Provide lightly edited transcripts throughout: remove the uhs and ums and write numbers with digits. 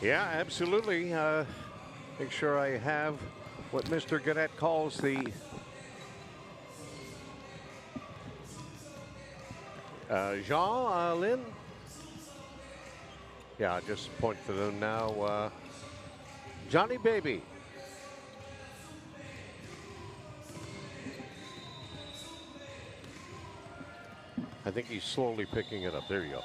Yeah, absolutely. Make sure I have what Mr. Gannett calls the Jean Lynn. Yeah, just point to them now. Johnny Baby. I think he's slowly picking it up. There you go.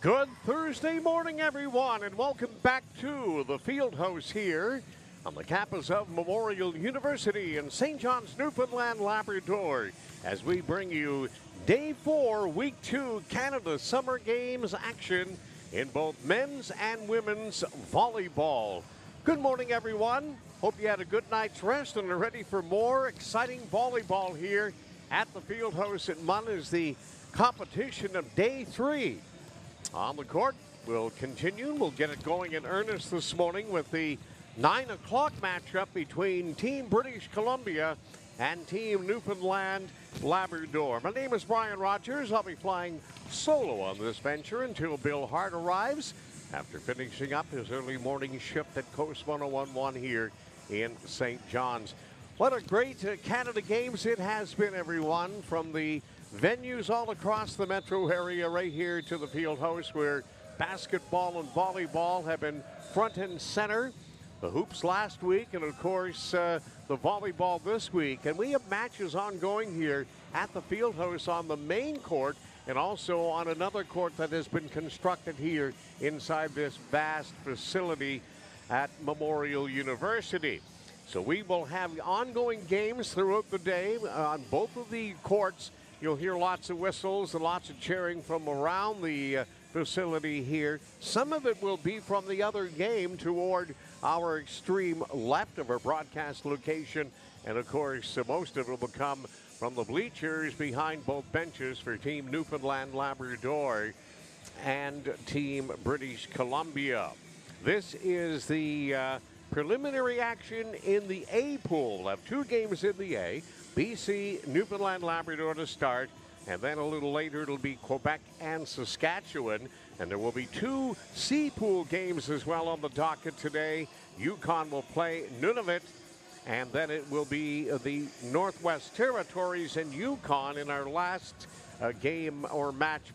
Good Thursday morning, everyone, and welcome back to the Field House here on the campus of Memorial University in St. John's, Newfoundland, Labrador, as we bring you Day 4, Week 2 Canada Summer Games action in both men's and women's volleyball. Good morning, everyone. Hope you had a good night's rest and are ready for more exciting volleyball here at the field house at Munn as the competition of day 3 on the court will continue. We'll get it going in earnest this morning with the 9 o'clock matchup between Team British Columbia and Team Newfoundland Labrador. My name is Brian Rogers. I'll be flying solo on this venture until Bill Hart arrives after finishing up his early morning shift at Coast 1011 here in St. John's. What a great Canada Games it has been, everyone, from the venues all across the metro area right here to the field house where basketball and volleyball have been front and center. The hoops last week and, of course, the volleyball this week. And we have matches ongoing here at the field house on the main court and also on another court that has been constructed here inside this vast facility at Memorial University. So we will have ongoing games throughout the day on both of the courts. You'll hear lots of whistles and lots of cheering from around the facility here. Some of it will be from the other game toward our extreme left of our broadcast location. And of course, most of it will come from the bleachers behind both benches for Team Newfoundland Labrador and Team British Columbia. This is the preliminary action in the A pool. We'll have 2 games in the A. BC, Newfoundland, Labrador to start. And then a little later, it'll be Quebec and Saskatchewan. And there will be 2 C pool games as well on the docket today. Yukon will play Nunavut. And then it will be the Northwest Territories and Yukon in our last game or match,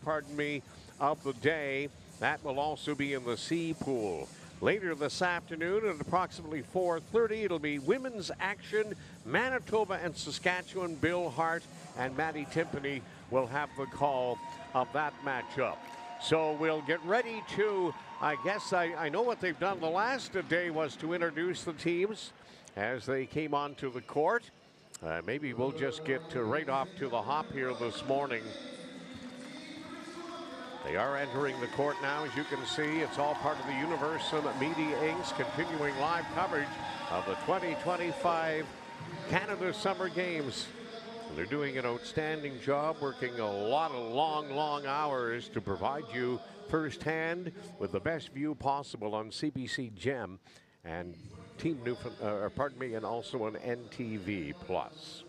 of the day. That will also be in the C pool. Later this afternoon at approximately 4:30, it'll be women's action. Manitoba and Saskatchewan. Bill Hart and Maddie Timpany will have the call of that matchup. So we'll get ready to, I know what they've done the last day was to introduce the teams as they came onto the court. Maybe we'll just get right off to the hop here this morning. They are entering the court now, as you can see. It's all part of the Universum Media Inc.'s continuing live coverage of the 2025 Canada Summer Games. And they're doing an outstanding job, working a lot of long hours to provide you firsthand with the best view possible on CBC Gem and Team Newfoundland, and also on NTV Plus.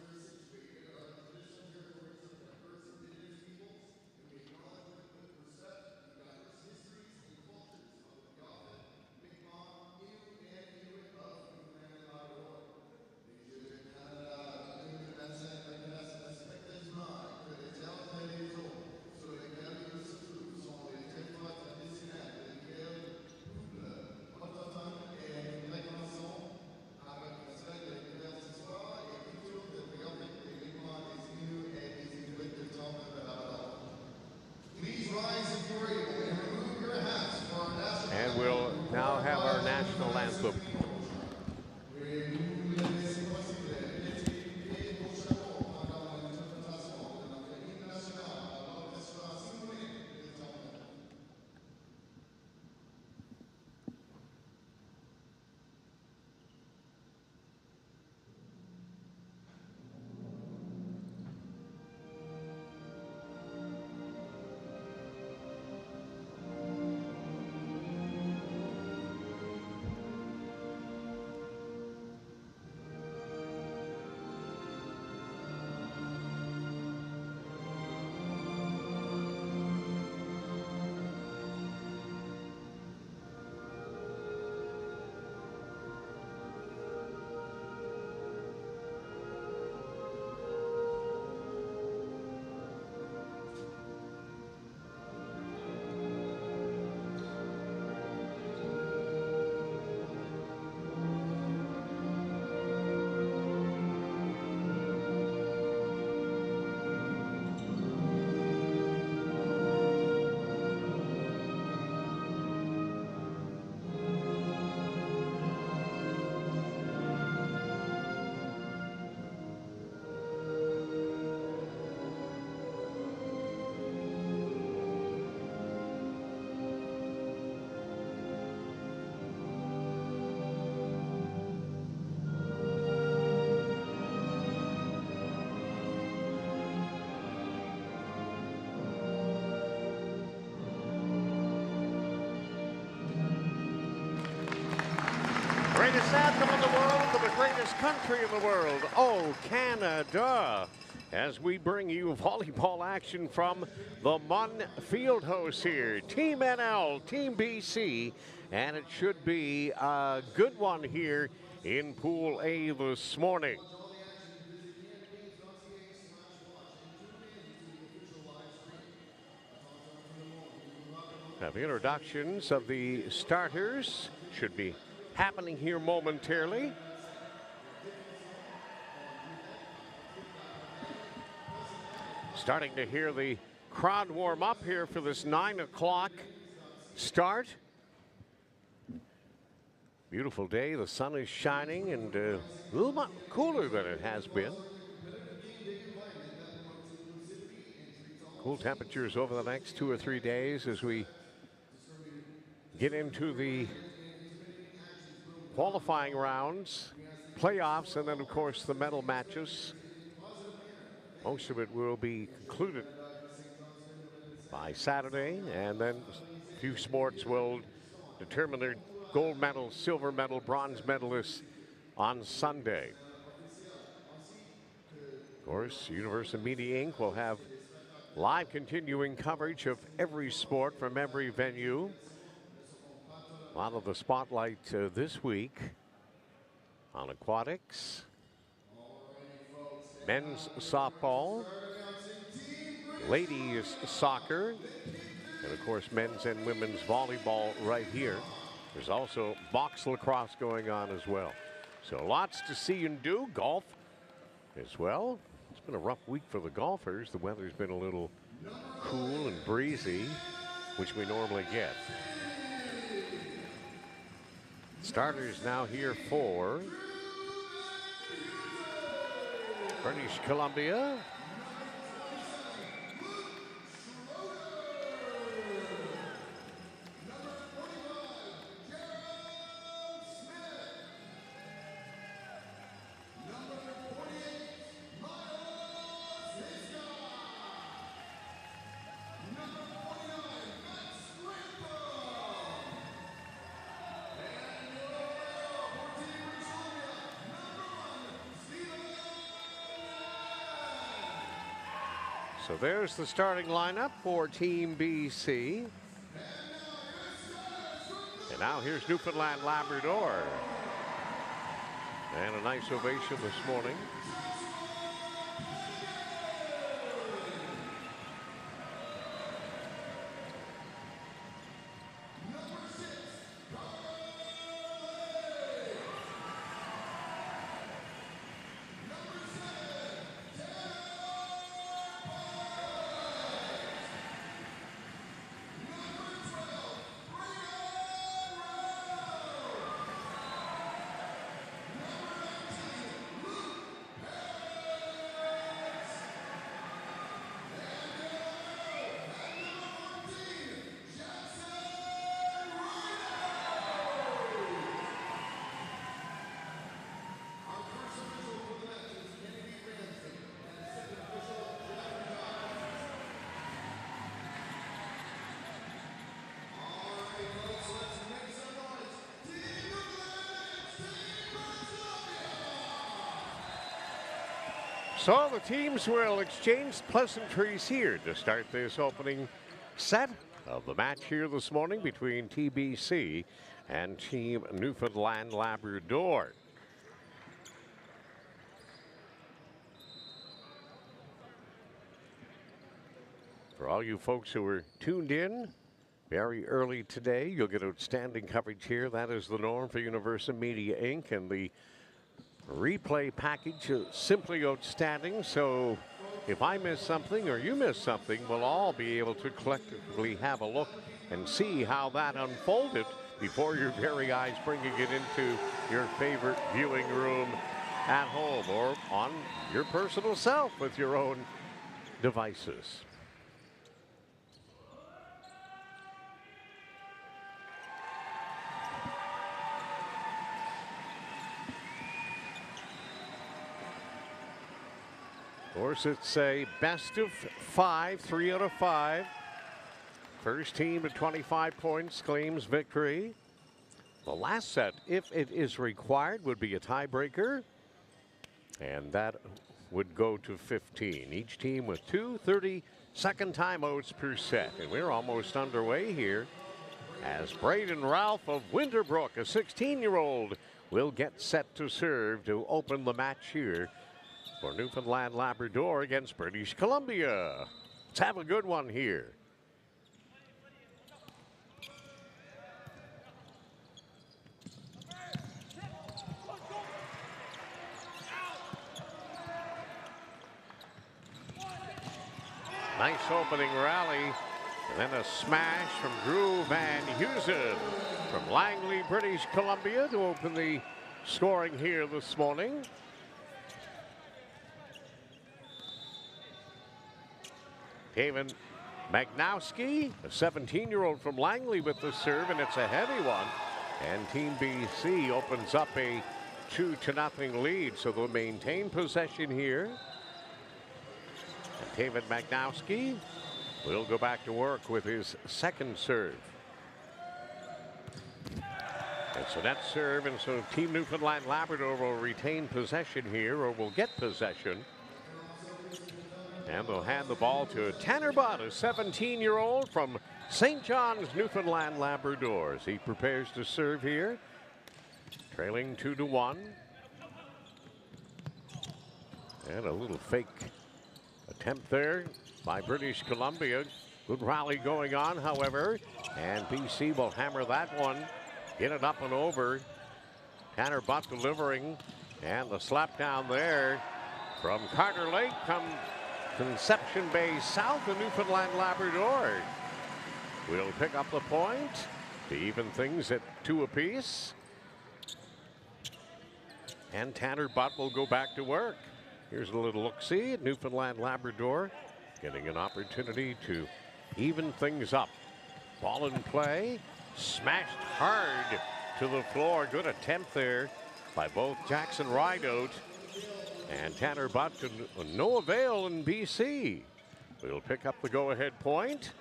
greatest anthem in the world for the greatest country in the world. Oh, Canada. As we bring you volleyball action from the Munn Fieldhouse here. Team NL, Team BC, and it should be a good one here in Pool A this morning. Now, the introductions of the starters should be happening here momentarily. Starting to hear the crowd warm up here for this 9 o'clock start. Beautiful day, the sun is shining and a little bit cooler than it has been. Cool temperatures over the next 2 or 3 days as we get into the qualifying rounds, playoffs, and then of course the medal matches. Most of it will be concluded by Saturday, and then a few sports will determine their gold medal, silver medal, bronze medalists on Sunday. Of course, Universal Media Inc. will have live continuing coverage of every sport from every venue. A lot of the spotlight this week on aquatics, men's softball, ladies soccer, and of course men's and women's volleyball right here. There's also box lacrosse going on as well. So lots to see and do. Golf as well. It's been a rough week for the golfers. The weather's been a little cool and breezy, which we normally get. Starters now here for British Columbia. So there's the starting lineup for Team BC. And now here's Newfoundland Labrador. And a nice ovation this morning. So the teams will exchange pleasantries here to start this opening set of the match here this morning between TBC and Team Newfoundland Labrador. For all you folks who are tuned in very early today, you'll get outstanding coverage here. That is the norm for Universal Media Inc. and the replay package is simply outstanding. So if I miss something or you miss something, we'll all be able to collectively have a look and see how that unfolded before your very eyes, bringing it into your favorite viewing room at home or on your personal self with your own devices. Of course, it's a best of 5, 3 out of 5. First team to 25 points claims victory. The last set, if it is required, would be a tiebreaker. And that would go to 15. Each team with 2 30-second timeouts per set. And we're almost underway here as Braden Ralph of Winterbrook, a 16-year-old, will get set to serve to open the match here for Newfoundland Labrador against British Columbia. Let's have a good one here. Nice opening rally, and then a smash from Drew Van Heusen from Langley, British Columbia, to open the scoring here this morning. David Magnowski, a 17-year-old from Langley, with the serve, and it's a heavy one. And Team BC opens up a 2-0 lead, so they'll maintain possession here. And David Magnowski will go back to work with his second serve. And so that serve, and so Team Newfoundland Labrador will retain possession here, or will get possession. And they'll hand the ball to Tanner Butt, a 17-year-old from St. John's, Newfoundland Labrador, as he prepares to serve here. Trailing 2-1. And a little fake attempt there by British Columbia. Good rally going on, however, and BC will hammer that one. Get it up and over. Tanner Butt delivering, and the slap down there from Carter Lake from Conception Bay South, the Newfoundland Labrador will pick up the point to even things at 2 apiece. And Tanner Butt will go back to work. Here's a little look-see at Newfoundland Labrador, getting an opportunity to even things up. Ball in play, smashed hard to the floor. Good attempt there by both Jackson Rideout and Tanner Butt, to no avail in BC. We'll pick up the go-ahead point.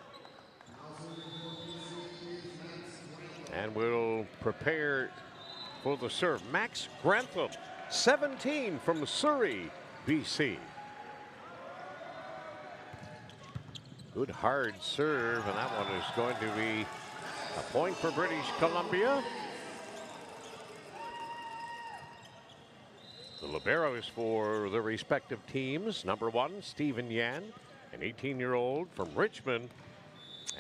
And we'll prepare for the serve. Max Grantham, 17 from Surrey, BC. Good hard serve, and that one is going to be a point for British Columbia. The liberos for the respective teams. Number 1, Stephen Yan, an 18-year-old from Richmond.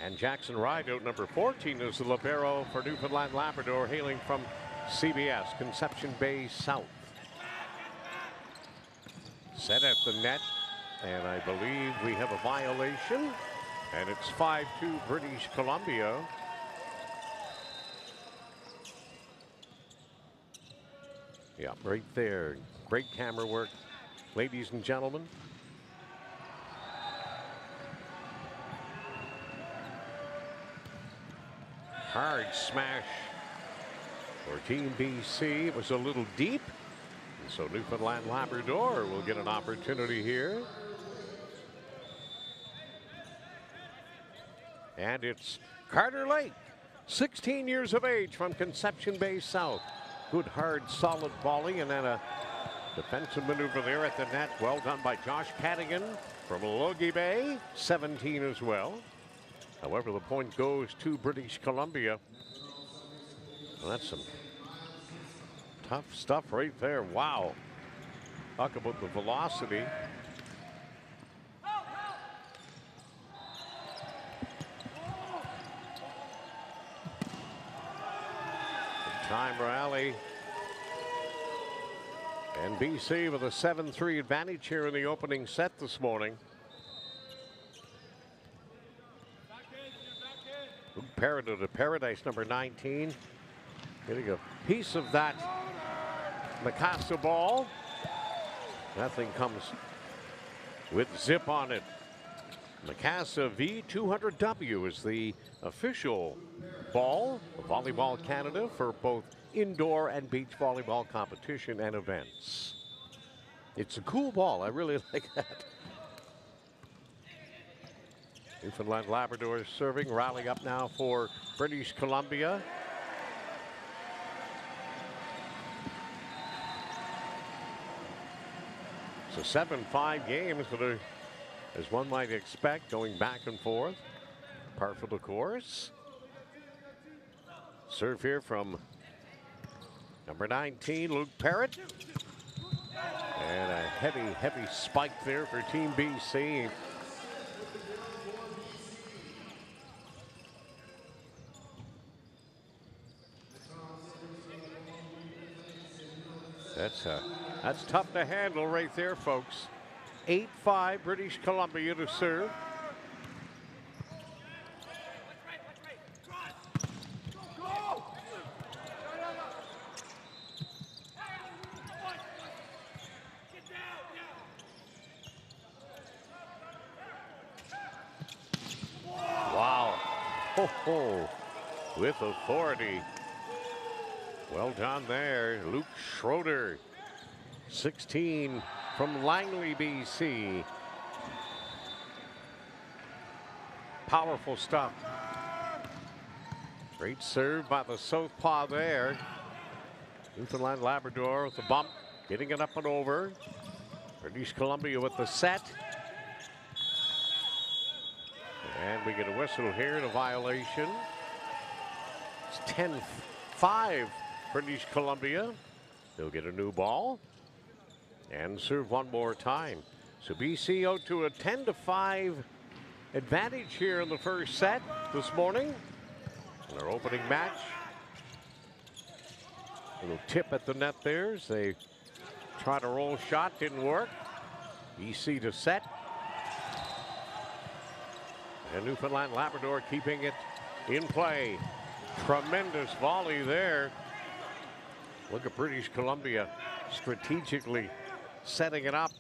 And Jackson Rideout, number 14, is the libero for Newfoundland Labrador, hailing from CBS, Conception Bay South. Set at the net, and I believe we have a violation. And it's 5-2 British Columbia. Yeah, right there. Great camera work, ladies and gentlemen. Hard smash for Team BC. It was a little deep. And so Newfoundland Labrador will get an opportunity here. And it's Carter Lake, 16 years of age, from Conception Bay South. Good, hard, solid volley, and then a defensive maneuver there at the net. Well done by Josh Cadigan from Logie Bay, 17 as well. However, the point goes to British Columbia. Well, that's some tough stuff right there. Wow. Talk about the velocity. Time rally. And BC with a 7-3 advantage here in the opening set this morning. Parrot to Paradise, number 19. Getting a piece of that Mikasa ball. That thing comes with zip on it. Mikasa V200W is the official ball of Volleyball Canada for both indoor and beach volleyball competition and events. It's a cool ball. I really like that. Newfoundland Labrador serving, rally up now for British Columbia. It's a 7-5 game, so as one might expect, going back and forth. Par for the course. Serve here from number 19, Luke Parrott. And a heavy spike there for Team BC. That's tough to handle right there, folks. 8-5 British Columbia to serve. Wow. Ho. With authority. Well done there, Luke Schroeder. 16 from Langley, BC. Powerful stuff. Great serve by the southpaw there. Newfoundland Labrador with the bump, getting it up and over. British Columbia with the set. And we get a whistle here and a violation. It's 10-5 British Columbia. They'll get a new ball and serve one more time. So BC out to a 10-5 advantage here in the first set this morning. In their opening match. A little tip at the net there as they try to roll shot, didn't work. BC to set. And Newfoundland Labrador keeping it in play. Tremendous volley there. Look at British Columbia strategically setting it up.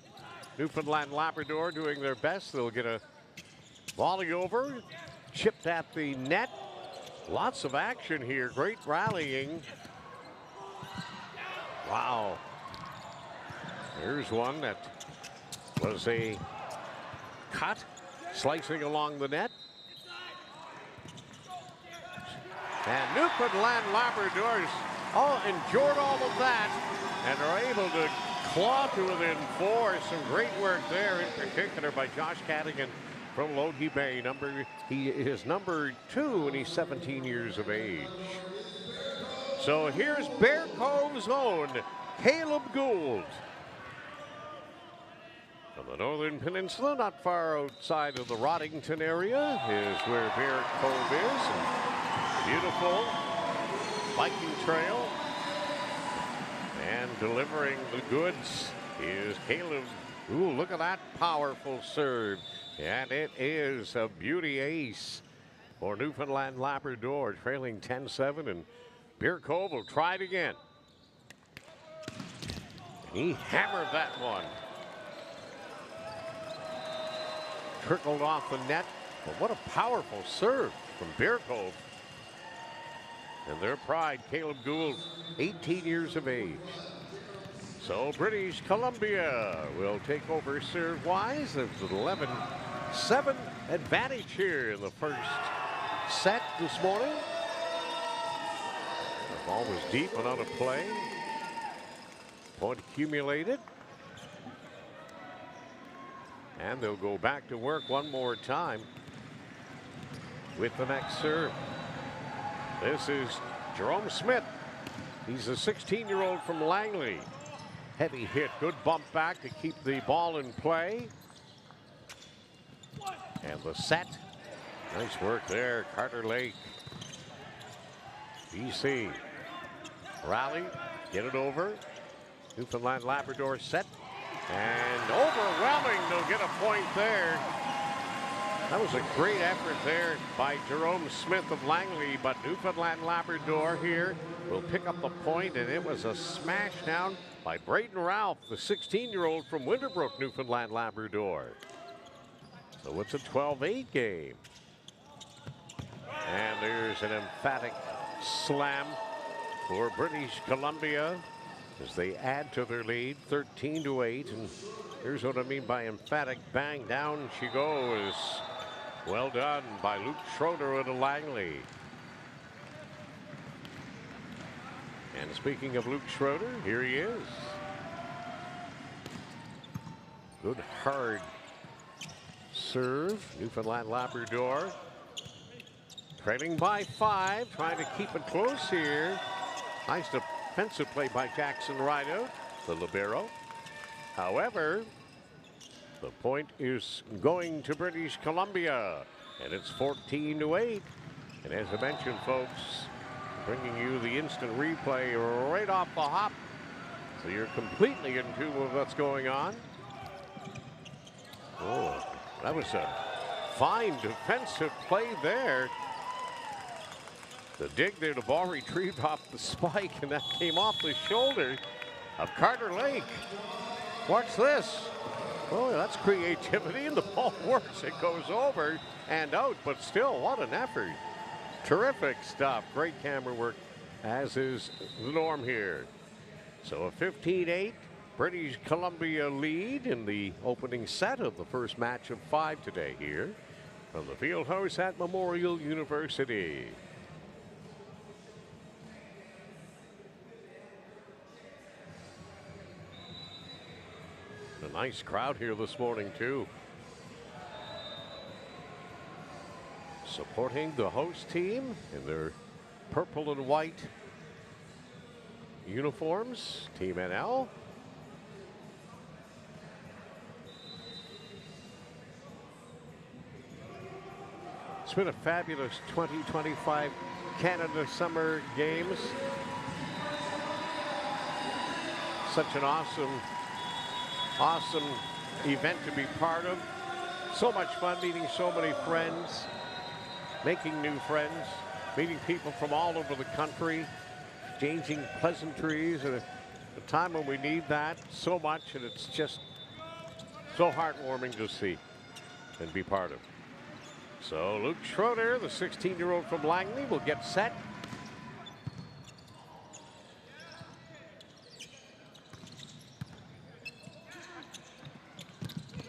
Newfoundland Labrador doing their best. They'll get a volley over, chipped at the net. Lots of action here. Great rallying. Wow. Here's one that was a cut, slicing along the net. And Newfoundland Labradors all endured all of that and are able to claw to within 4. Some great work there, in particular by Josh Cadigan from Logie Bay. He is number 2 and he's 17 years of age. So here's Bear Cove's own Caleb Gould. From the Northern Peninsula, not far outside of the Roddington area, is where Bear Cove is. And beautiful biking trail. And delivering the goods is Caleb. Ooh, look at that powerful serve. And it is a beauty ace for Newfoundland Labrador, trailing 10-7, and Bear Cove will try it again. He hammered that one. Trickled off the net, but what a powerful serve from Bear Cove. And their pride, Caleb Gould, 18 years of age. So British Columbia will take over serve-wise. There's an 11-7 advantage here in the first set this morning. The ball was deep and out of play. Point accumulated. And they'll go back to work one more time with the next serve. This is Jerome Smith. He's a 16-year-old from Langley. Heavy hit, good bump back to keep the ball in play. And the set. Nice work there, Carter Lake. BC. Rally, get it over. Newfoundland Labrador set. And overwhelming, they'll get a point there. That was a great effort there by Jerome Smith of Langley, but Newfoundland Labrador here will pick up the point, and it was a smash down by Braden Ralph, the 16-year-old from Winterbrook, Newfoundland Labrador. So it's a 12-8 game. And there's an emphatic slam for British Columbia as they add to their lead, 13-8. And here's what I mean by emphatic. Bang, down she goes. Well done by Luke Schroeder of Langley. And speaking of Luke Schroeder, here he is. Good hard serve. Newfoundland Labrador trailing by 5, trying to keep it close here. Nice defensive play by Jackson Rideout, the libero. However, the point is going to British Columbia, and it's 14-8. And as I mentioned, folks, bringing you the instant replay right off the hop, so you're completely in tune with what's going on. Oh, that was a fine defensive play there. The dig there, the ball retrieved off the spike, and that came off the shoulder of Carter Lake. Watch this. Oh, that's creativity, and the ball works. It goes over and out, but still, what an effort. Terrific stuff. Great camera work, as is the norm here. So a 15-8 British Columbia lead in the opening set of the first match of 5 today here from the field house at Memorial University. A nice crowd here this morning, too. Supporting the host team in their purple and white uniforms, Team NL. It's been a fabulous 2025 Canada Summer Games. Such an awesome event to be part of. So much fun, meeting so many friends, making new friends, meeting people from all over the country, exchanging pleasantries at a time when we need that so much, and it's just so heartwarming to see and be part of. So Luke Schroeder, the 16-year-old from Langley, will get set.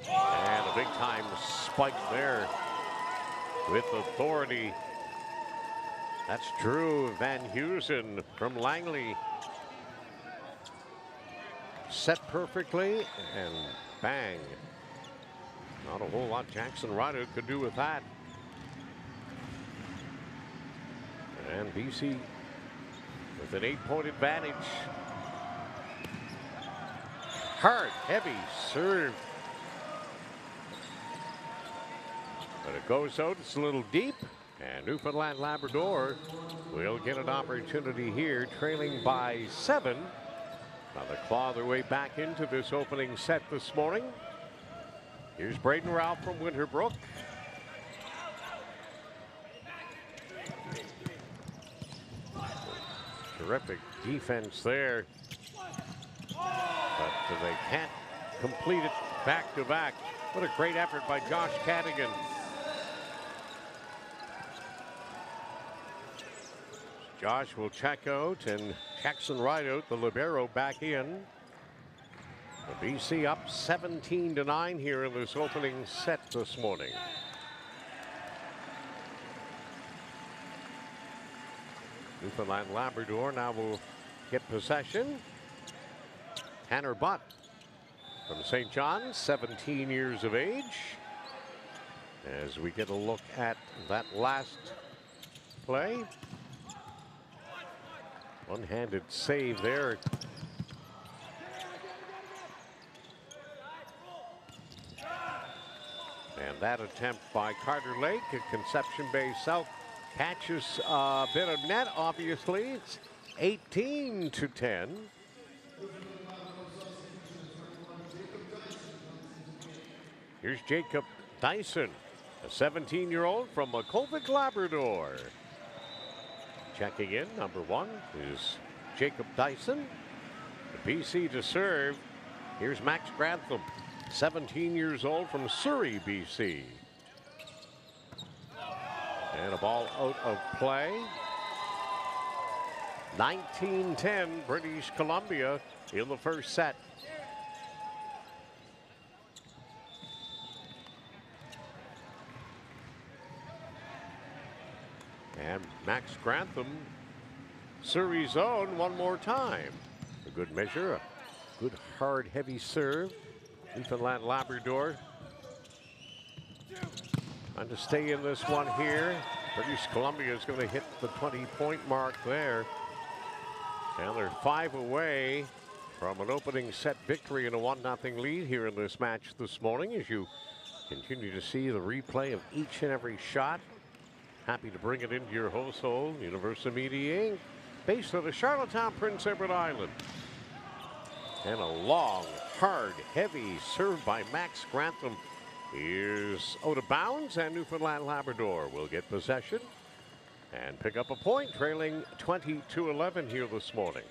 And a big-time spike there with authority. That's Drew Van Heusen from Langley. Set perfectly, and bang. Not a whole lot Jackson Rideout could do with that. And BC with an 8-point advantage. Hard, heavy serve. But it goes out, it's a little deep. And Newfoundland Labrador will get an opportunity here, trailing by 7. Now they claw their way back into this opening set this morning. Here's Braden Ralph from Winterbrook. Terrific defense there. But they can't complete it back to back. What a great effort by Josh Cadigan. Josh will check out, and Jackson Rideout, the libero, back in. The BC up 17-9 here in this opening set this morning. Newfoundland Labrador now will get possession. Tanner Butt from St. John's, 17 years of age. As we get a look at that last play. One-handed save there. And that attempt by Carter Lake at Conception Bay South catches a bit of net, obviously. It's 18-10. Here's Jacob Dyson, a 17-year-old from Makovic, Labrador. Checking in, number 1 is Jacob Dyson. The BC to serve. Here's Max Grantham, 17 years old from Surrey, BC. And a ball out of play. 19-10 British Columbia in the first set. And Max Grantham, Surrey's own, one more time. A good measure, a good hard heavy serve. Newfoundland Labrador trying to stay in this one here. British Columbia is going to hit the 20-point mark there. And they're 5 away from an opening set victory and a 1-0 lead here in this match this morning, as you continue to see the replay of each and every shot. Happy to bring it into your household. Universal Media Inc., based out of Charlottetown, Prince Edward Island. And a long, hard, heavy serve by Max Grantham is out of bounds, and Newfoundland Labrador will get possession and pick up a point, trailing 20-11 here this morning.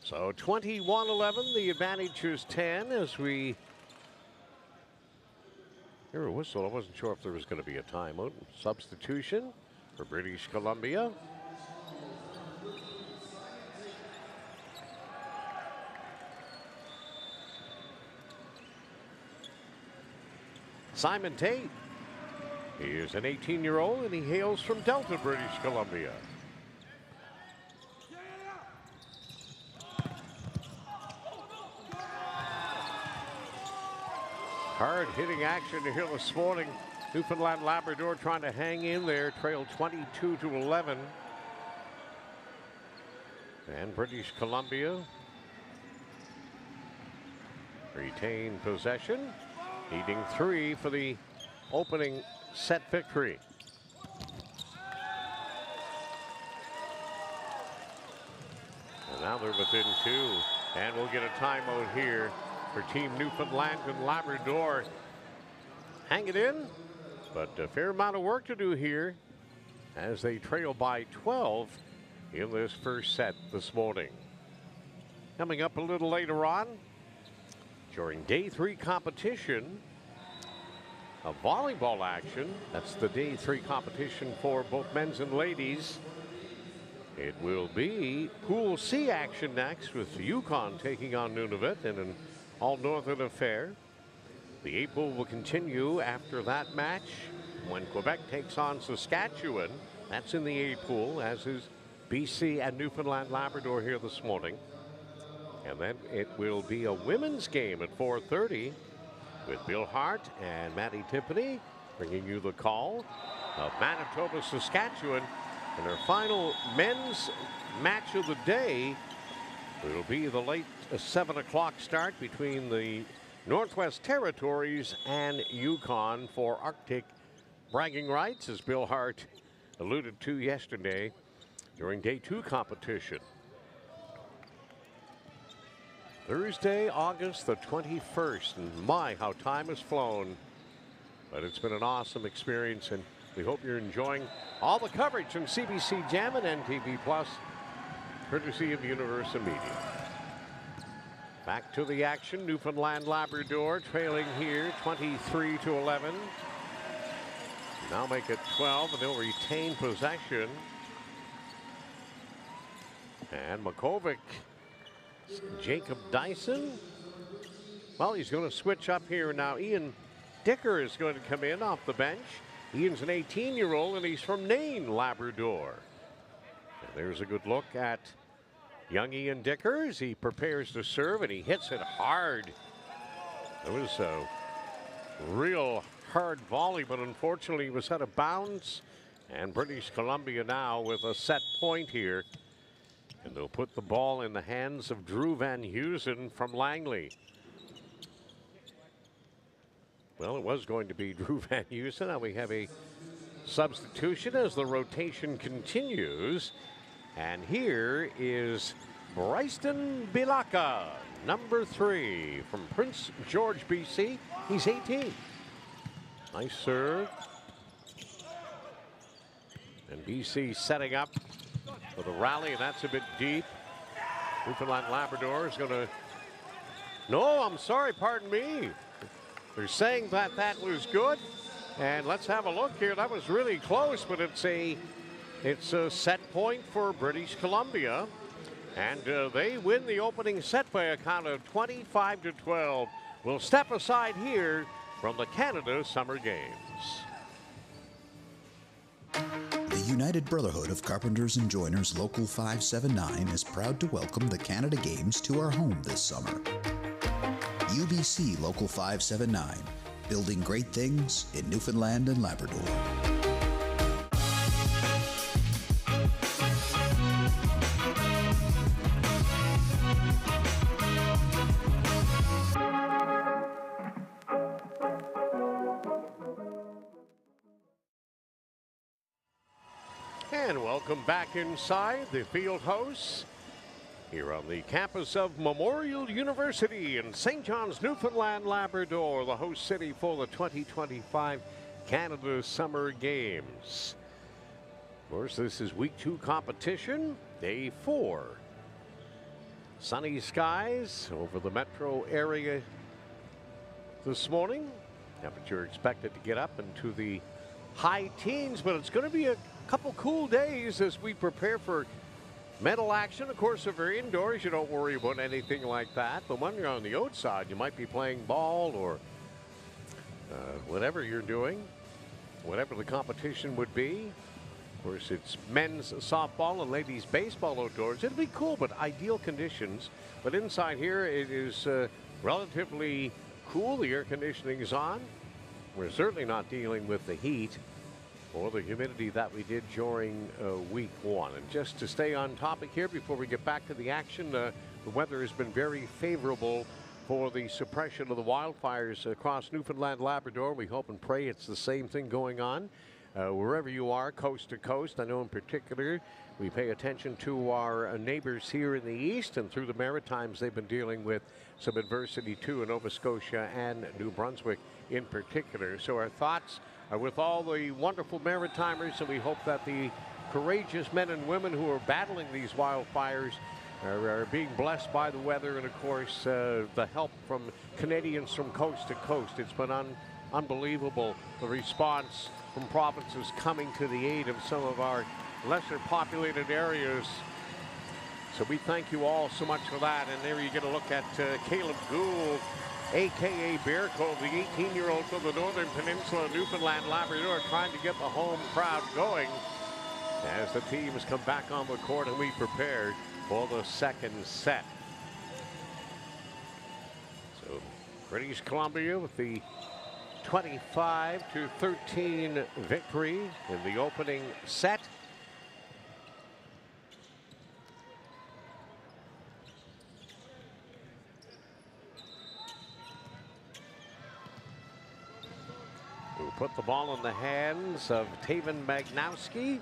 So 21-11, the advantage is 10 as we hear a whistle. I wasn't sure if there was going to be a timeout. Substitution for British Columbia. Simon Tate. He is an 18-year-old and he hails from Delta, British Columbia. Hard hitting action here this morning. Newfoundland Labrador trying to hang in there, trail 22-11. And British Columbia retain possession, needing 3 for the opening set victory. And now they're within 2, and we'll get a timeout here for Team Newfoundland and Labrador. Hang it in, but a fair amount of work to do here as they trail by 12 in this first set this morning. Coming up a little later on, during day 3 competition of volleyball action, that's the day 3 competition for both men's and ladies. It will be Pool C action next, with Yukon taking on Nunavut in an all-northern affair. The A pool will continue after that match when Quebec takes on Saskatchewan. That's in the A pool, as is BC and Newfoundland Labrador here this morning. And then it will be a women's game at 4:30 with Bill Hart and Maddie Timpany bringing you the call of Manitoba, Saskatchewan. And our final men's match of the day will be the late 7 o'clock start between the Northwest Territories and Yukon for Arctic bragging rights, as Bill Hart alluded to yesterday during day 2 competition. Thursday, August the 21st, and my, how time has flown. But it's been an awesome experience, and we hope you're enjoying all the coverage on CBC Gem and NTV Plus, courtesy of Universal Media. Back to the action. Newfoundland Labrador trailing here 23-11. Now make it 12, and they'll retain possession. And Makovic, Jacob Dyson. Well, he's going to switch up here now. Ian Dicker is going to come in off the bench. Ian's an 18-year-old, and he's from Nain, Labrador. And there's a good look at young Ian Dicker as he prepares to serve, and he hits it hard. It was a real hard volley, but unfortunately it was out of bounds. And British Columbia now with a set point here. And they'll put the ball in the hands of Drew Van Heusen from Langley. Well, it was going to be Drew Van Heusen. Now we have a substitution as the rotation continues. And here is Bryson Bilaka, number 3 from Prince George, BC. He's 18. Nice serve. And BC setting up for the rally, and that's a bit deep. Newfoundland Labrador is going to... No, I'm sorry, pardon me. They're saying that that was good. And let's have a look here. That was really close, but it's a set point for British Columbia. And they win the opening set by a count of 25-12. We'll step aside here from the Canada Summer Games. The United Brotherhood of Carpenters and Joiners Local 579 is proud to welcome the Canada Games to our home this summer. UBC Local 579, building great things in Newfoundland and Labrador. And welcome back inside the field house here on the campus of Memorial University in St. John's, Newfoundland, Labrador, the host city for the 2025 Canada Summer Games. Of course, this is week 2 competition, day 4. Sunny skies over the metro area this morning. Temperature expected to get up into the high teens, but it's going to be a couple cool days as we prepare for medal action. Of course, if you're indoors, you don't worry about anything like that. But when you're on the outside, you might be playing ball or whatever you're doing, whatever the competition would be. Of course, it's men's softball and ladies baseball outdoors. It'll be cool, but ideal conditions. But inside here, it is relatively cool. The air conditioning is on. We're certainly not dealing with the heat or the humidity that we did during week 1. And just to stay on topic here before we get back to the action, the weather has been very favorable for the suppression of the wildfires across Newfoundland, Labrador. We hope and pray it's the same thing going on wherever you are, coast to coast. I know in particular we pay attention to our neighbors here in the east, and through the Maritimes they've been dealing with some adversity too in Nova Scotia and New Brunswick in particular. So our thoughts are with all the wonderful Maritimers, and we hope that the courageous men and women who are battling these wildfires are being blessed by the weather, and of course the help from Canadians from coast to coast. It's been unbelievable, the response from provinces coming to the aid of some of our lesser populated areas. So we thank you all so much for that. And there you get a look at Caleb Gould, a.k.a. Bear Cove, the 18-year-old from the Northern Peninsula, Newfoundland, Labrador, trying to get the home crowd going as the teams come back on the court and we prepare for the second set. So British Columbia with the 25-13 victory in the opening set. We'll put the ball in the hands of Taven Magnowski,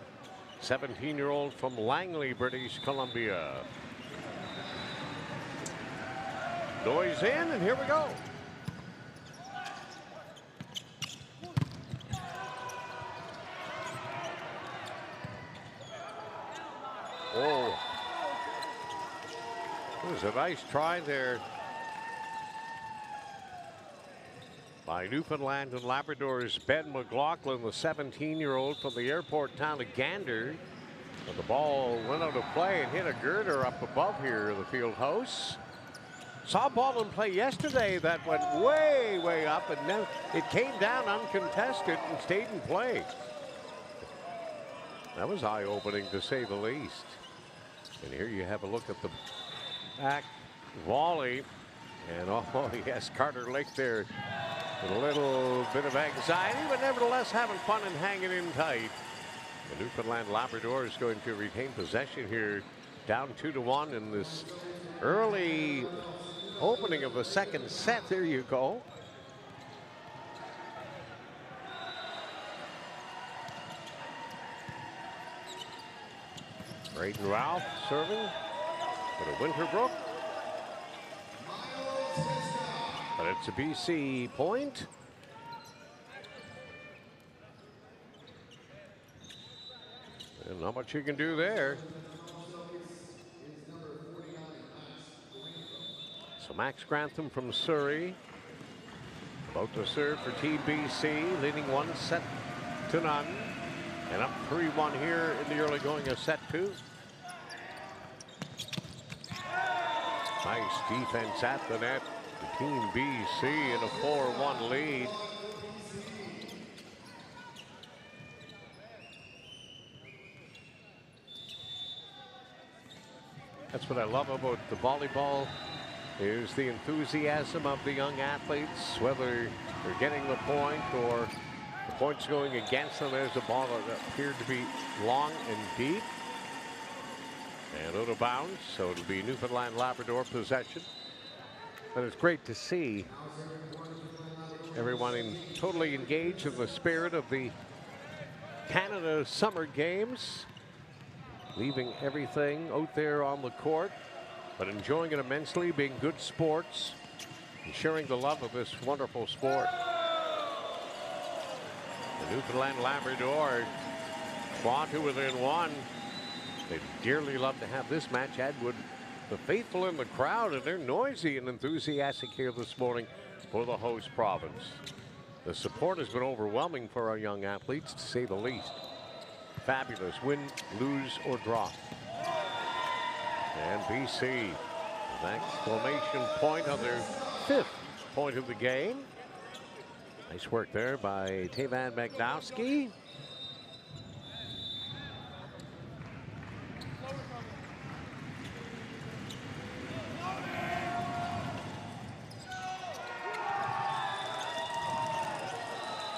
17-year-old from Langley, British Columbia. Noise in, and here we go. Oh, it was a nice try there by Newfoundland and Labrador's Ben McLaughlin, the 17-year-old from the airport town of Gander. But the ball went out of play and hit a girder up above here, the field house. Saw a ball in play yesterday that went way, way up, and then it came down uncontested and stayed in play. That was eye-opening, to say the least. And here you have a look at the back volley. And oh, yes, Carter Lake there with a little bit of anxiety, but nevertheless having fun and hanging in tight. The Newfoundland Labrador is going to retain possession here, down 2-1 in this early opening of the second set. There you go. Braden Ralph serving for the Winterbrook. But it's a BC point. And not much you can do there. So Max Grantham from Surrey about to serve for Team BC, leading 1-0. And up 3-1 here in the early going of set 2. Nice defense at the net. Team BC in a 4-1 lead. That's what I love about the volleyball, is the enthusiasm of the young athletes, whether they're getting the point or the point's going against them. There's a ball that appeared to be long and deep and out of bounds, so it'll be Newfoundland Labrador possession. But it's great to see everyone totally engaged in the spirit of the Canada Summer Games, leaving everything out there on the court, but enjoying it immensely, being good sports, and sharing the love of this wonderful sport. The Newfoundland Labrador fought to within one. They'd dearly love to have this match. Edwood, the faithful in the crowd, and they're noisy and enthusiastic here this morning for the host province. The support has been overwhelming for our young athletes, to say the least. Fabulous, win, lose, or draw. And BC, an exclamation point on their 5th point of the game. Nice work there by Tavan Magnowski.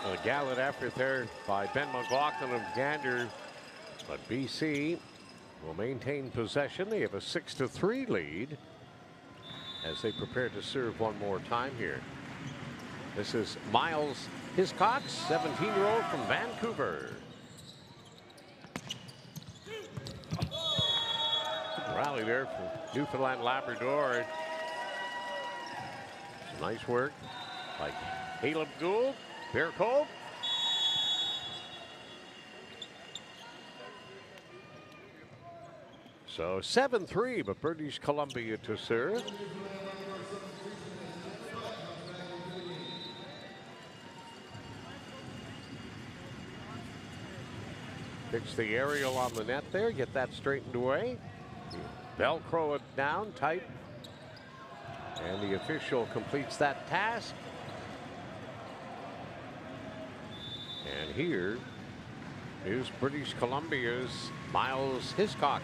A gallant effort there by Ben McLaughlin of Gander, but BC will maintain possession. They have a 6-3 lead as they prepare to serve one more time here. This is Miles Hiscox, 17-year-old from Vancouver. Rally there for Newfoundland Labrador. Some nice work by Caleb Gould. Bear Cove. So 7-3, but British Columbia to serve. Pitch the aerial on the net there, get that straightened away. Velcro it down tight. And the official completes that task. And here is British Columbia's Miles Hiscox.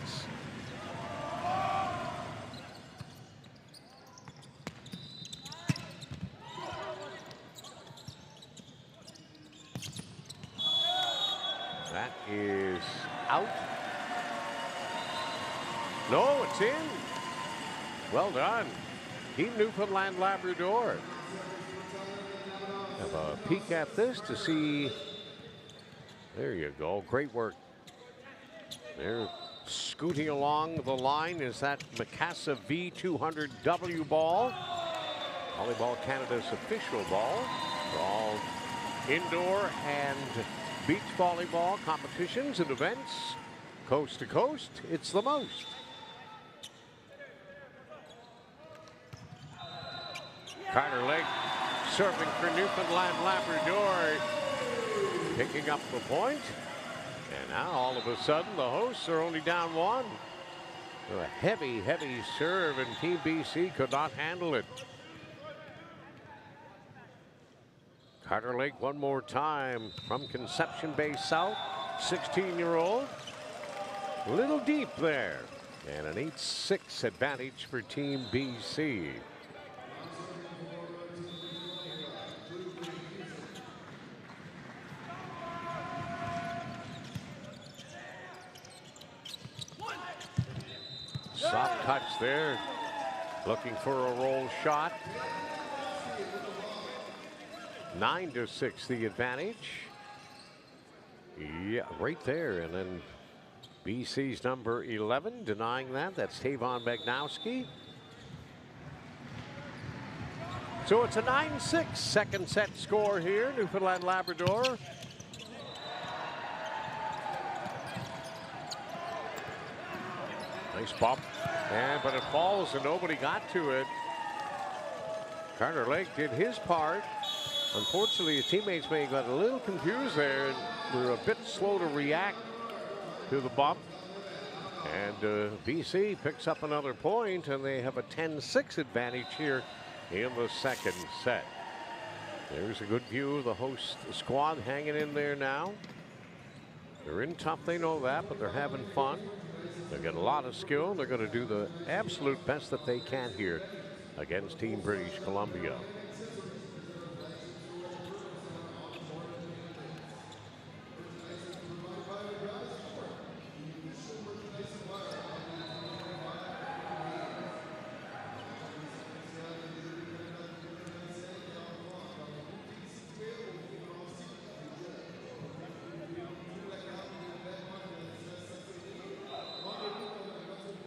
That is out. No, it's in. Well done. Team Newfoundland Labrador. Have a peek at this to see. There you go. Great work. They're scooting along the line. Is that Macassa V200W ball? Volleyball Canada's official ball for all indoor and beach volleyball competitions and events. Coast to coast, it's the most. Carter Lake serving for Newfoundland Labrador, picking up the point. And now all of a sudden the hosts are only down one. A heavy, heavy serve, and Team BC could not handle it. Carter Lake one more time from Conception Bay South, 16-year-old. A little deep there. And an 8-6 advantage for Team BC. Soft touch there, looking for a roll shot. 9-6 the advantage. Yeah, right there. And then BC's number 11 denying that. That's Tavon Magnowski. So it's a 9-6 second set score here. Newfoundland Labrador. Nice bump, but it falls and nobody got to it. Carter Lake did his part. Unfortunately, his teammates may have got a little confused there and were a bit slow to react to the bump. And BC picks up another point, and they have a 10-6 advantage here in the second set. There's a good view of the host squad hanging in there now. They're in tough, they know that, but they're having fun. They've got a lot of skill. They're going to do the absolute best that they can here against Team British Columbia.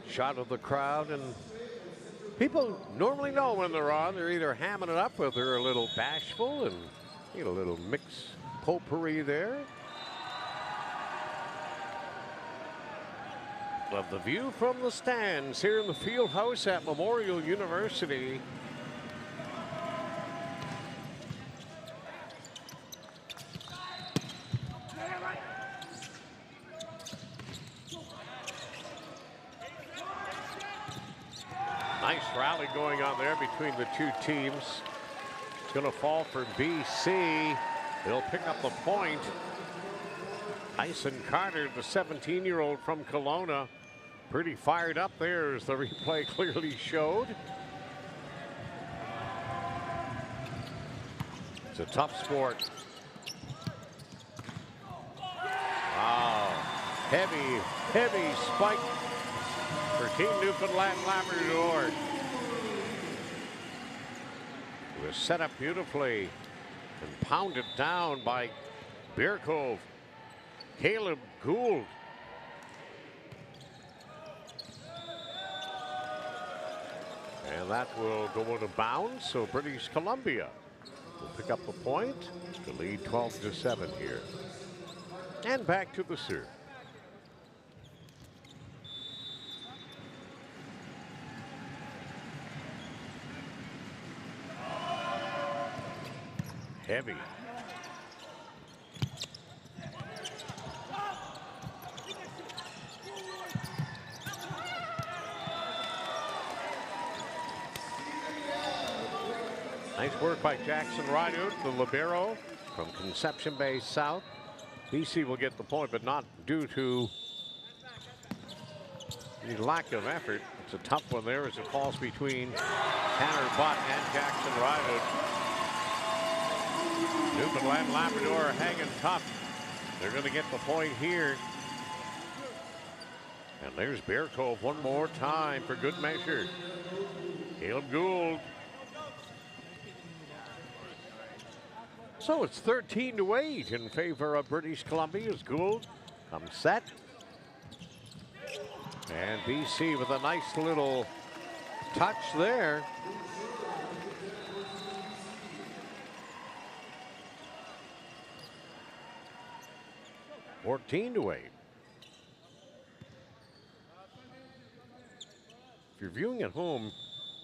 Shot of the crowd, and people normally know when they're on. They're either hamming it up or they're a little bashful, and you get a little mix potpourri there. Love the view from the stands here in the field house at Memorial University. Nice rally going on there between the two teams. It's going to fall for BC. They'll pick up the point. Tyson Carter, the 17-year-old from Kelowna, pretty fired up there as the replay clearly showed. It's a tough sport. Wow. Heavy spike for Team Newfoundland and Labrador. It was set up beautifully and pounded down by Bearcove. Caleb Gould. And that will go out of bounds, so British Columbia will pick up the point to lead 12-7 here. And back to the serve. Heavy. Nice work by Jackson Rideout, the libero from Conception Bay South. BC will get the point, but not due to any lack of effort. It's a tough one there as it falls between Tanner Butt and Jackson Rideout. Newfoundland and Labrador are hanging tough. They're going to get the point here. And there's Bearcove one more time for good measure. Caleb Gould. So it's 13-8 in favor of British Columbia as Gould comes set. And BC with a nice little touch there. (14-8). If you're viewing at home,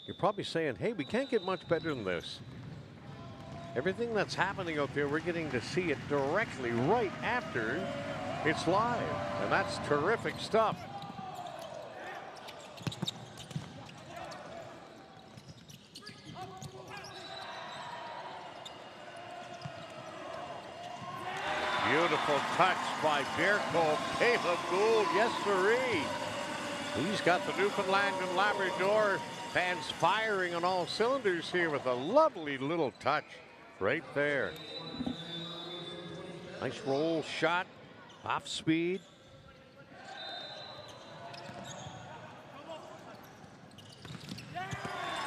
you're probably saying, hey, we can't get much better than this. Everything that's happening out there, we're getting to see it directly right after it's live. And that's terrific stuff. Beautiful touch by Bearcove. Caleb Gould, yes sirree. He's got the Newfoundland and Labrador fans firing on all cylinders here with a lovely little touch right there. Nice roll shot, off speed.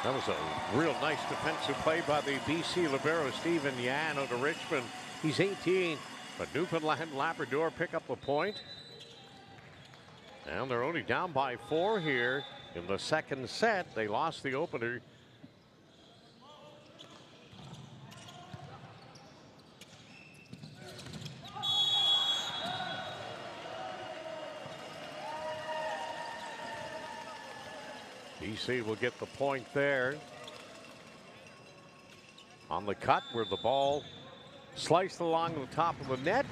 That was a real nice defensive play by the BC libero, Stephen Yan out of Richmond. He's 18, but Newfoundland and Labrador pick up the point. And they're only down by 4 here in the second set. They lost the opener. BC will get the point there. On the cut where the ball sliced along the top of the net.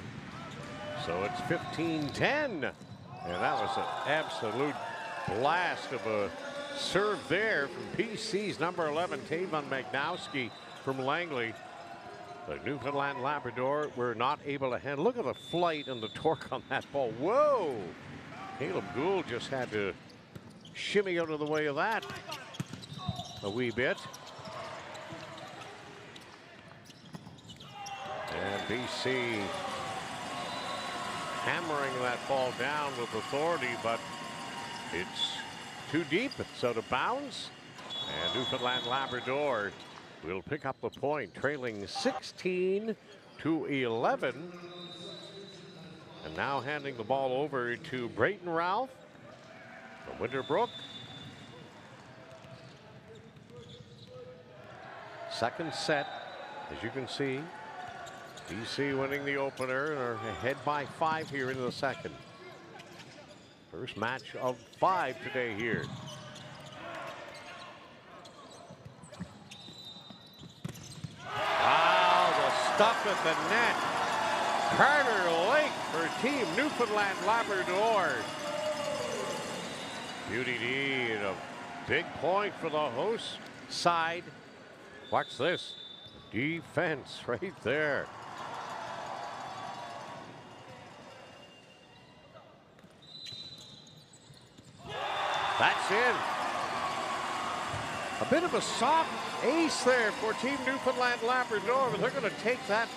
So it's 15-10. And that was an absolute blast of a serve there from PC's number 11, Taven Magnowski from Langley. The Newfoundland Labrador were not able to handle. Look at the flight and the torque on that ball. Whoa! Caleb Gould just had to shimmy out of the way of that a wee bit. And BC hammering that ball down with authority, but it's too deep. It's out of bounds. And Newfoundland Labrador will pick up the point, trailing 16 to 11. And now handing the ball over to Brayton Ralph from Winterbrook. Second set, as you can see, BC winning the opener and are ahead by 5 here in the second. First match of 5 today here. Wow, the stuff at the net. Carter Lake for Team Newfoundland Labrador. Beauty D and a big point for the host side. Watch this. Defense right there. That's in. A bit of a soft ace there for Team Newfoundland Labrador, but they're going to take that.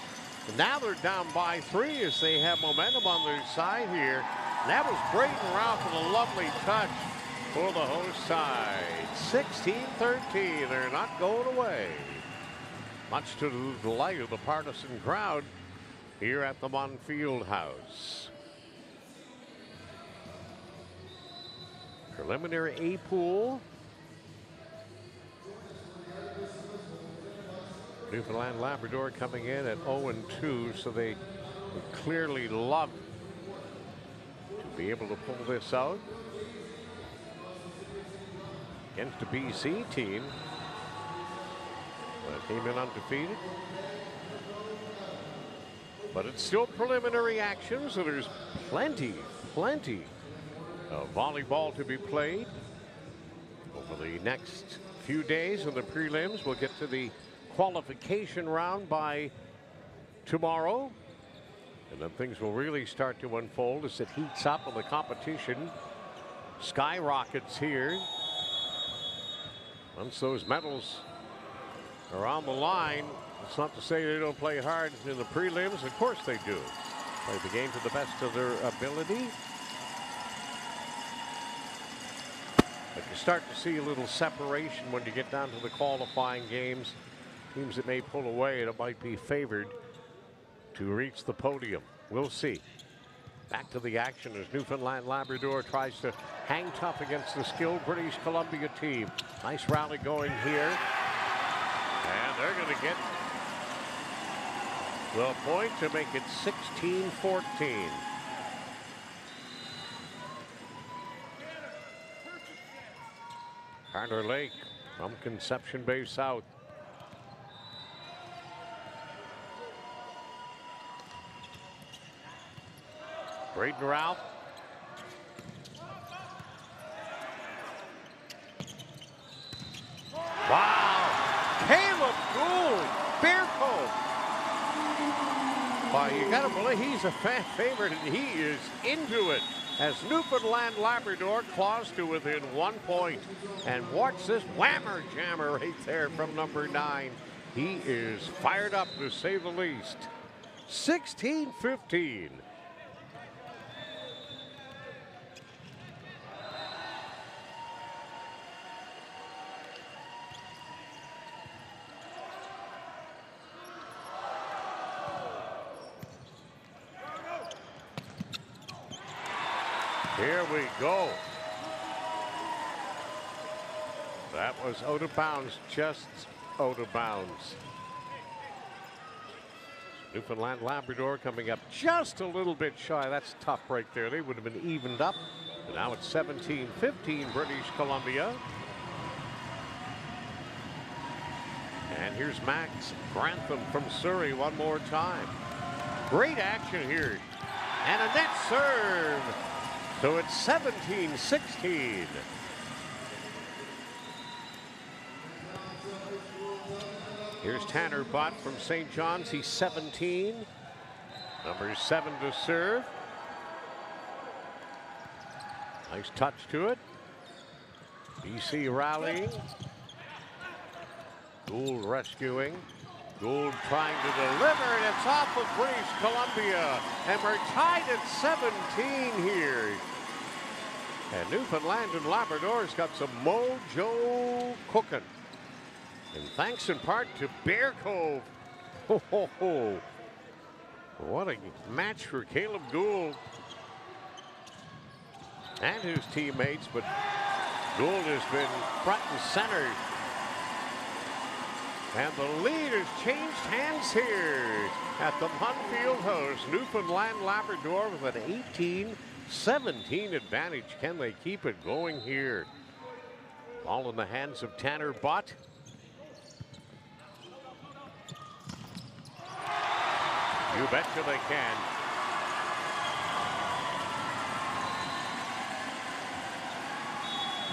Now they're down by 3 as they have momentum on their side here. And that was Brayton Ralph with a lovely touch for the host side. 16-13, they're not going away. Much to the delight of the partisan crowd here at the Munn Fieldhouse. Preliminary A pool. Newfoundland Labrador coming in at 0-2, so they would clearly love to be able to pull this out against a BC team that came in undefeated. But it's still preliminary action, so there's plenty of volleyball to be played over the next few days in the prelims. We'll get to the qualification round by tomorrow, and then things will really start to unfold as it heats up and the competition skyrockets here. Once those medals are on the line, it's not to say they don't play hard in the prelims. Of course they do. Play the game to the best of their ability. But you start to see a little separation when you get down to the qualifying games. Teams that may pull away and it might be favored to reach the podium. We'll see. Back to the action as Newfoundland Labrador tries to hang tough against the skilled British Columbia team. Nice rally going here. And they're going to get the point to make it 16-14. Carter Lake from Conception Bay South. Brayton Ralph. Wow! Caleb Gould, Bearcoat. Well, you gotta believe he's a fan favorite, and he is into it as Newfoundland Labrador claws to within 1 point. And watch this whammer jammer right there from number 9. He is fired up, to say the least. 16-15. Here we go. That was out of bounds, just out of bounds. Newfoundland Labrador coming up just a little bit shy. That's tough right there. They would have been evened up. And now it's 17-15 British Columbia. And here's Max Grantham from Surrey one more time. Great action here. And a net serve. So it's 17-16. Here's Tanner Butt from St. John's. He's 17. Number 7 to serve. Nice touch to it. BC rallying. Gould rescuing. Gould trying to deliver, and it's off of British Columbia. And we're tied at 17 here. And Newfoundland and Labrador's got some mojo cooking. And thanks in part to Bear Cove. Ho, ho, ho. What a match for Caleb Gould and his teammates, but Gould has been front and center. And the lead has changed hands here at the Munn Fieldhouse. Newfoundland Labrador with an 18-17 advantage. Can they keep it going here? Ball in the hands of Tanner Butt. You betcha they can.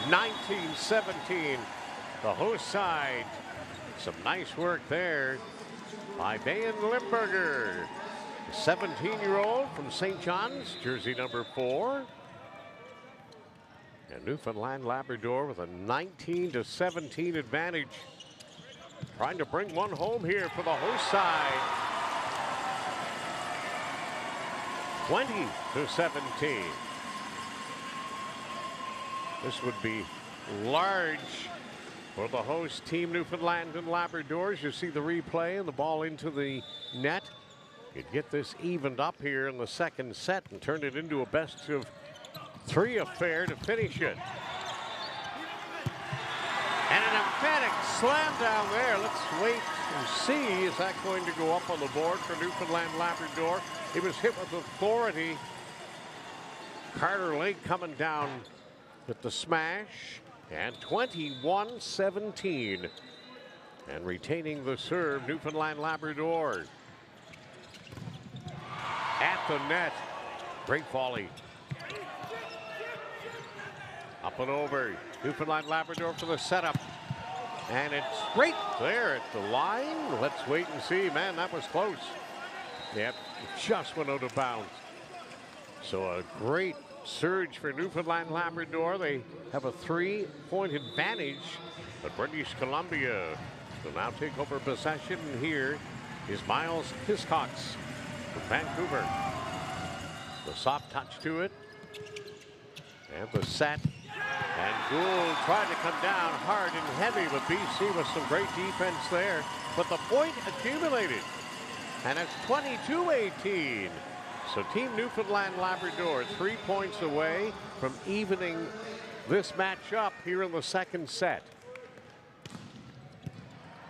(19-17), the host side. Some nice work there by Bayan Limburger. The 17-year-old from St. John's, jersey number 4. And Newfoundland Labrador with a 19-17 advantage. Trying to bring one home here for the host side. 20-17. This would be large for the host team, Newfoundland and Labradors. You see the replay and the ball into the net. You'd get this evened up here in the second set and turn it into a best-of-3 affair to finish it. And an emphatic slam down there. Let's wait and see. Is that going to go up on the board for Newfoundland Labrador? It was hit with authority. Carter Lake coming down with the smash. And 21-17. And retaining the serve, Newfoundland Labrador. At the net. Great volley. Up and over. Newfoundland Labrador for the setup. And it's right there at the line. Let's wait and see. Man, that was close. Yep, it just went out of bounds. So a great surge for Newfoundland Labrador. They have a 3-point advantage, but British Columbia will now take over possession. And here is Miles Hiscox from Vancouver. The soft touch to it. And the set. And Gould tried to come down hard and heavy, but BC with some great defense there. But the point accumulated. And it's 22-18. So Team Newfoundland Labrador 3 points away from evening this match up here in the second set.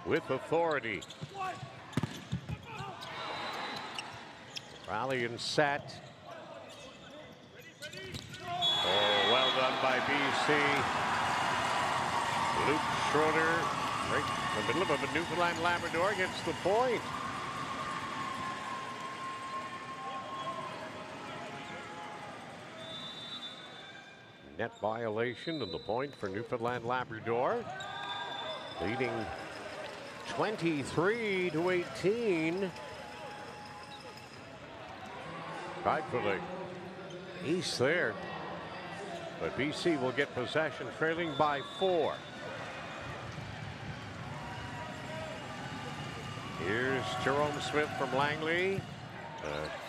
With authority. Rally and set. Oh, well done by BC. Luke Schroeder, right in the middle of a Newfoundland Labrador, gets the point. Net violation and the point for Newfoundland Labrador. Leading 23-18. Tried for the ace there. But BC will get possession, trailing by 4. Here's Jerome Smith from Langley.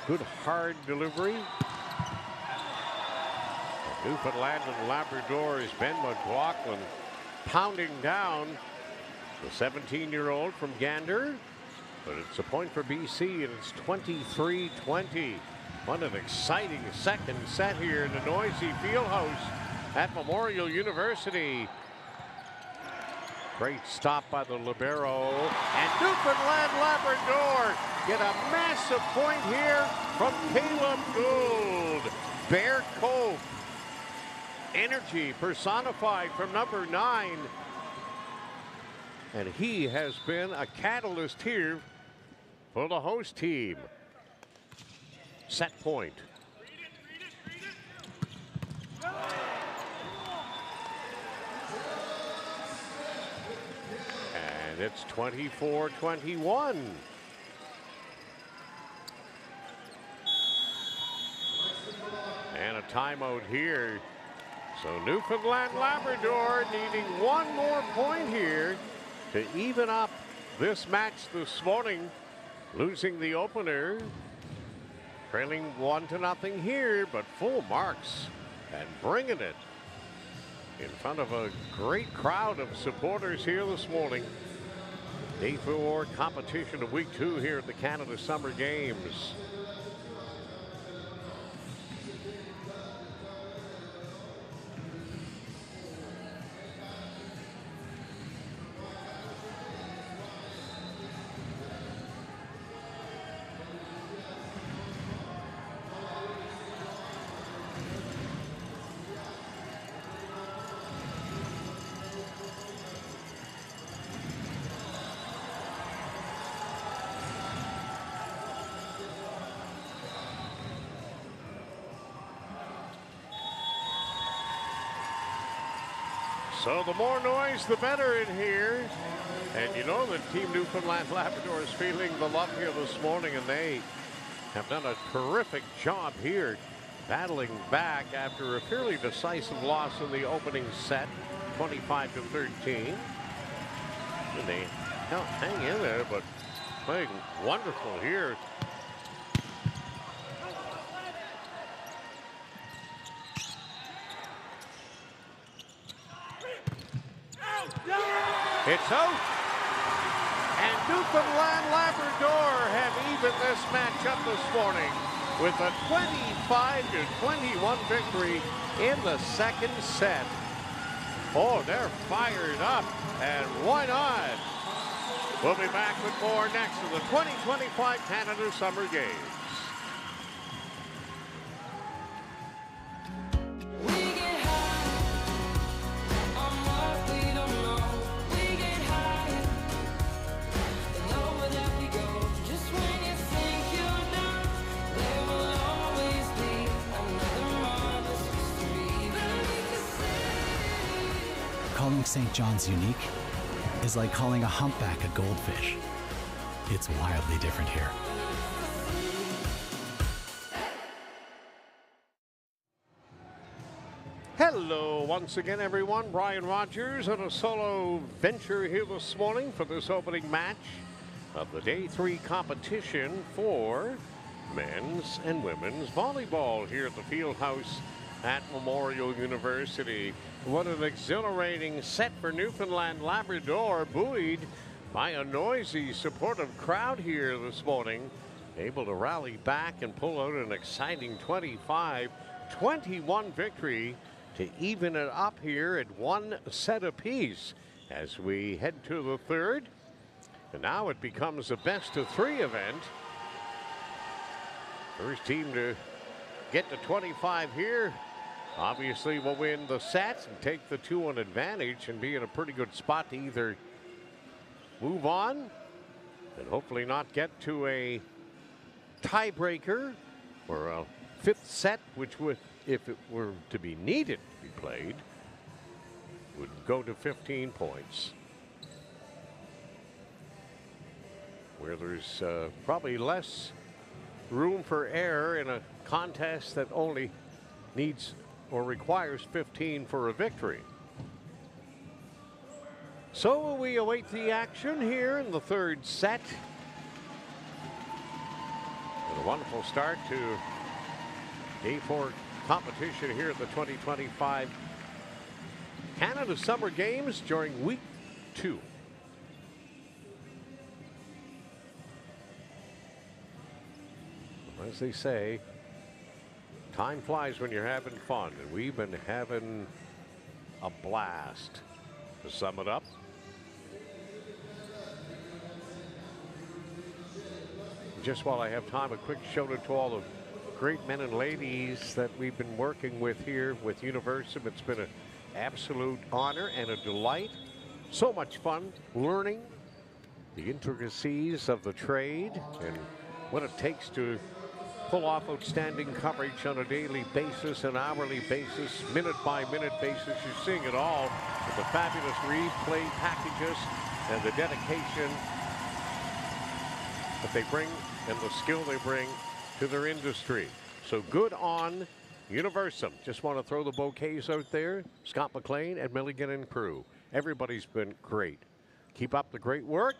Good hard delivery. Newfoundland and Labrador is Ben McLaughlin pounding down the 17-year-old from Gander. But it's a point for BC, and it's 23-20. What an exciting second set here in the noisy fieldhouse at Memorial University. Great stop by the libero. And Newfoundland Labrador get a massive point here from Caleb Gould. Bear Cove. Energy personified from number 9. And he has been a catalyst here for the host team. Set point. And And it's 24-21. And a timeout here. So Newfoundland Labrador needing one more point here to even up this match this morning. Losing the opener. Trailing 1-0 here, but full marks and bringing it in front of a great crowd of supporters here this morning. Day 4 competition of week 2 here at the Canada Summer Games. So the more noise, the better in here. And you know that Team Newfoundland Labrador is feeling the love here this morning, and they have done a terrific job here, battling back after a fairly decisive loss in the opening set, 25-13. And they hang in there, but playing wonderful here. It's out. And Newfoundland Labrador have evened this match up this morning with a 25-21 victory in the second set. Oh, they're fired up, and why not? We'll be back with more next in the 2025 Canada Summer Games. Calling St. John's unique is like calling a humpback a goldfish. It's wildly different here. Hello once again, everyone. Brian Rogers on a solo venture here this morning for this opening match of the Day 3 competition for men's and women's volleyball here at the field house at Memorial University. What an exhilarating set for Newfoundland Labrador, buoyed by a noisy, supportive crowd here this morning. Able to rally back and pull out an exciting 25-21 victory to even it up here at one set apiece as we head to the third. And now it becomes a best-of-3 event. First team to get to 25 here obviously will win the sets and take the 2-1 advantage and be in a pretty good spot to either move on and hopefully not get to a tiebreaker or a fifth set, which would, if it were to be needed to be played, would go to 15 points. Where there's probably less room for error in a contest that only needs or requires 15 for a victory. So we await the action here in the third set. And a wonderful start to Day 4 competition here at the 2025 Canada Summer Games during week 2. As they say, time flies when you're having fun, and we've been having a blast. To sum it up, just while I have time, a quick shout out to all the great men and ladies that we've been working with here with Universum. It's been an absolute honor and a delight. So much fun learning the intricacies of the trade and what it takes to pull off outstanding coverage on a daily basis, an hourly basis, minute by minute basis. You're seeing it all with the fabulous replay packages and the dedication that they bring and the skill they bring to their industry. So good on Universum. Just want to throw the bouquets out there. Scott McLean and Milligan and crew. Everybody's been great. Keep up the great work.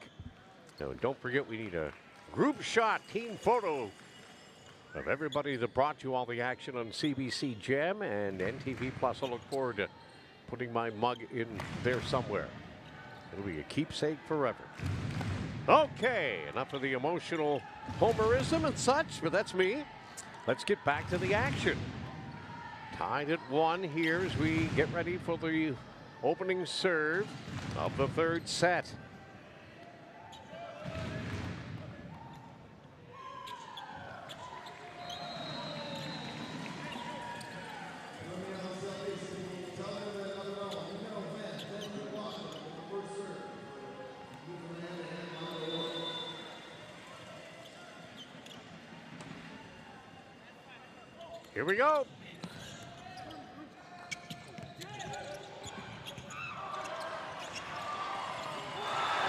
Now, don't forget, we need a group shot team photo of everybody that brought you all the action on CBC Gem and NTV Plus. I look forward to putting my mug in there somewhere. It'll be a keepsake forever. Okay, enough of the emotional homerism and such, but that's me. Let's get back to the action. Tied at 1 here as we get ready for the opening serve of the third set. Here we go.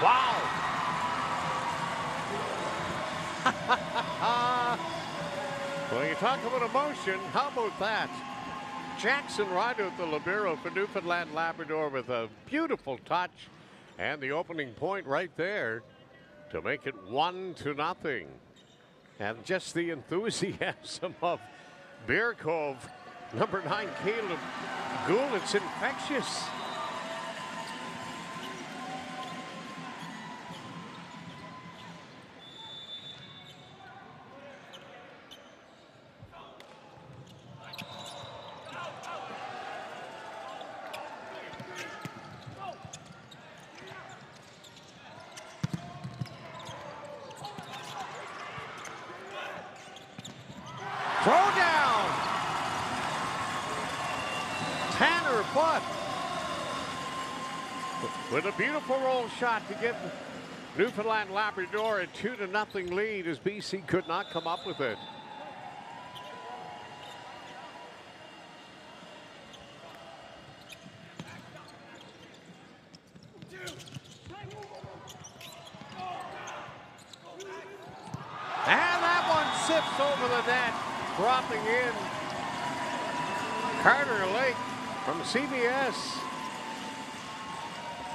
Wow. Well, you talk about emotion. How about that? Jackson right at the libero for Newfoundland Labrador with a beautiful touch and the opening point right there to make it 1-0. And just the enthusiasm of Bear Cove, number 9, Caleb Gould. It's infectious. Throw down. Tanner Butt with a beautiful roll shot to get Newfoundland Labrador a 2-0 lead as BC could not come up with it. And that one sips over the net, dropping in. Carter Lake from CBS.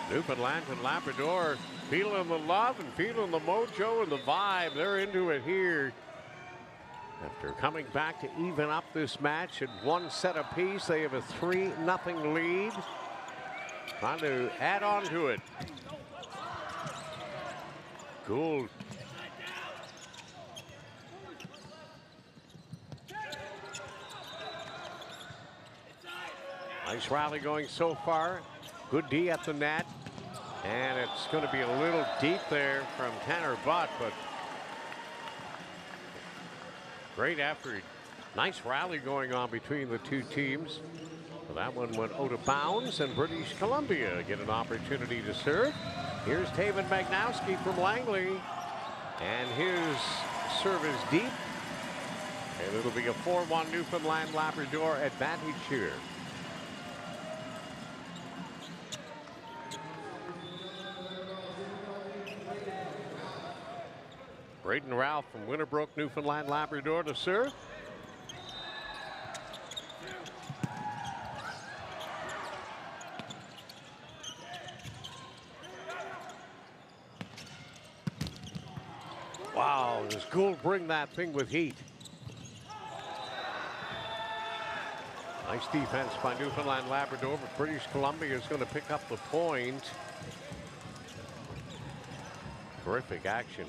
Newfoundland and Labrador feeling the love and feeling the mojo and the vibe. They're into it here. After coming back to even up this match at 1 set apiece, they have a 3-0 lead. Trying to add on to it. Gould. Nice rally going so far. Good D at the net. And it's going to be a little deep there from Tanner Butt, but great effort. Nice rally going on between the two teams. Well, that one went out of bounds, and British Columbia get an opportunity to serve. Here's Taven Magnowski from Langley, and his serve is deep. And it'll be a 4-1 Newfoundland Labrador advantage here. Braden Ralph from Winterbrook, Newfoundland Labrador to serve. Wow, does Gould bring that thing with heat? Nice defense by Newfoundland Labrador, but British Columbia is going to pick up the point. Terrific action.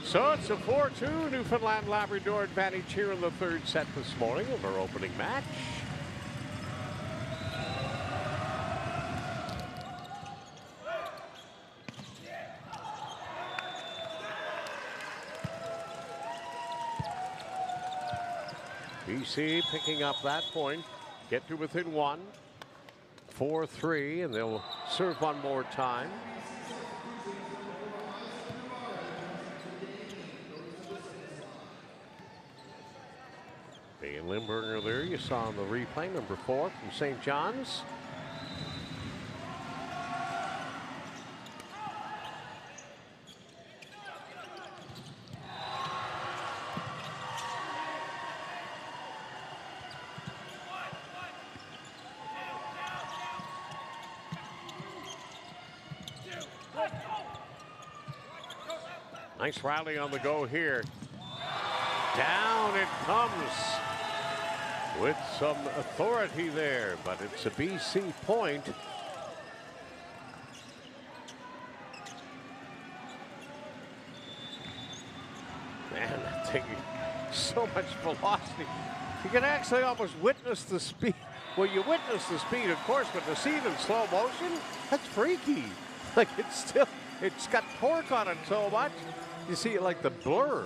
So it's a 4-2 Newfoundland Labrador advantage here in the third set this morning of our opening match. BC picking up that point, get to within 1, 4-3, and they'll serve one more time. Being And Limburger there, you saw on the replay, number 4 from St. John's. Nice rally on the go here. Down it comes with some authority there, but it's a BC point. Man, that thing, so much velocity. You can actually almost witness the speed. Well, you witness the speed, of course, but to see it in slow motion, that's freaky. Like it's got torque on it so much. You see it like the blur.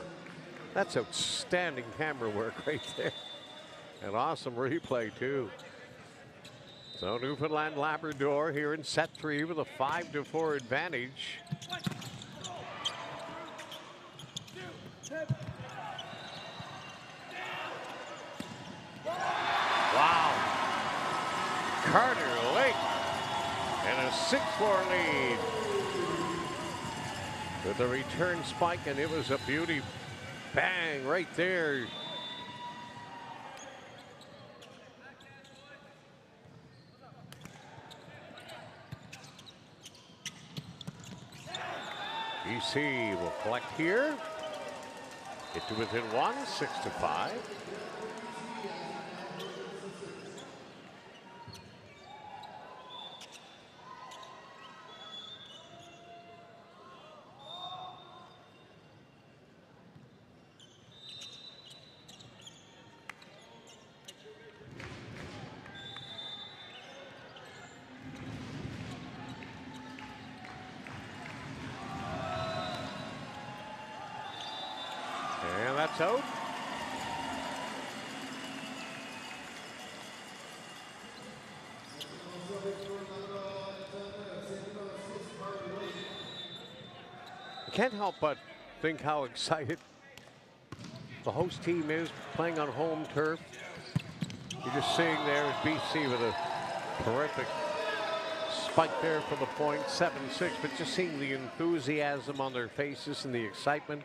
That's outstanding camera work right there. An awesome replay, too. So Newfoundland Labrador here in set 3 with a 5-4 advantage. Wow. Carter Lake and a 6-4 lead. With a return spike, and it was a beauty. Bang, right there. BC will collect here. Get to within 1, 6-5. And that's out. I can't help but think how excited the host team is playing on home turf. You're just seeing there is BC with a terrific spike there for the point, 7-6, but just seeing the enthusiasm on their faces and the excitement.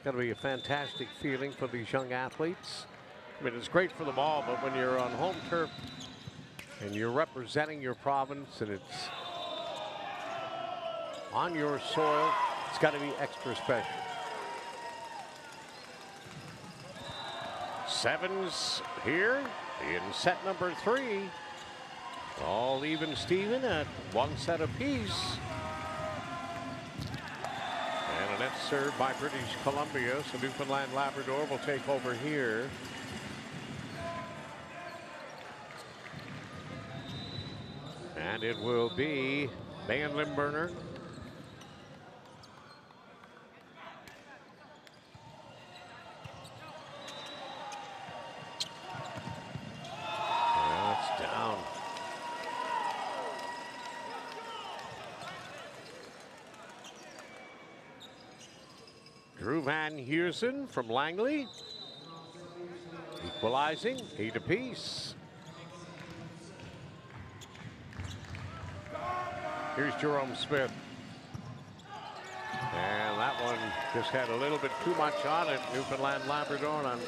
Got to be a fantastic feeling for these young athletes. I mean, it's great for them all, but when you're on home turf and you're representing your province and it's on your soil, it's got to be extra special. Sevens here in set number 3. All even Steven at 1 set apiece. And a net served by British Columbia, so Newfoundland Labrador will take over here. And it will be Van Limburner. That's down. Drew Van Heusen from Langley. Equalizing, 8 apiece. Here's Jerome Smith. And that one just had a little bit too much on it. Newfoundland Labrador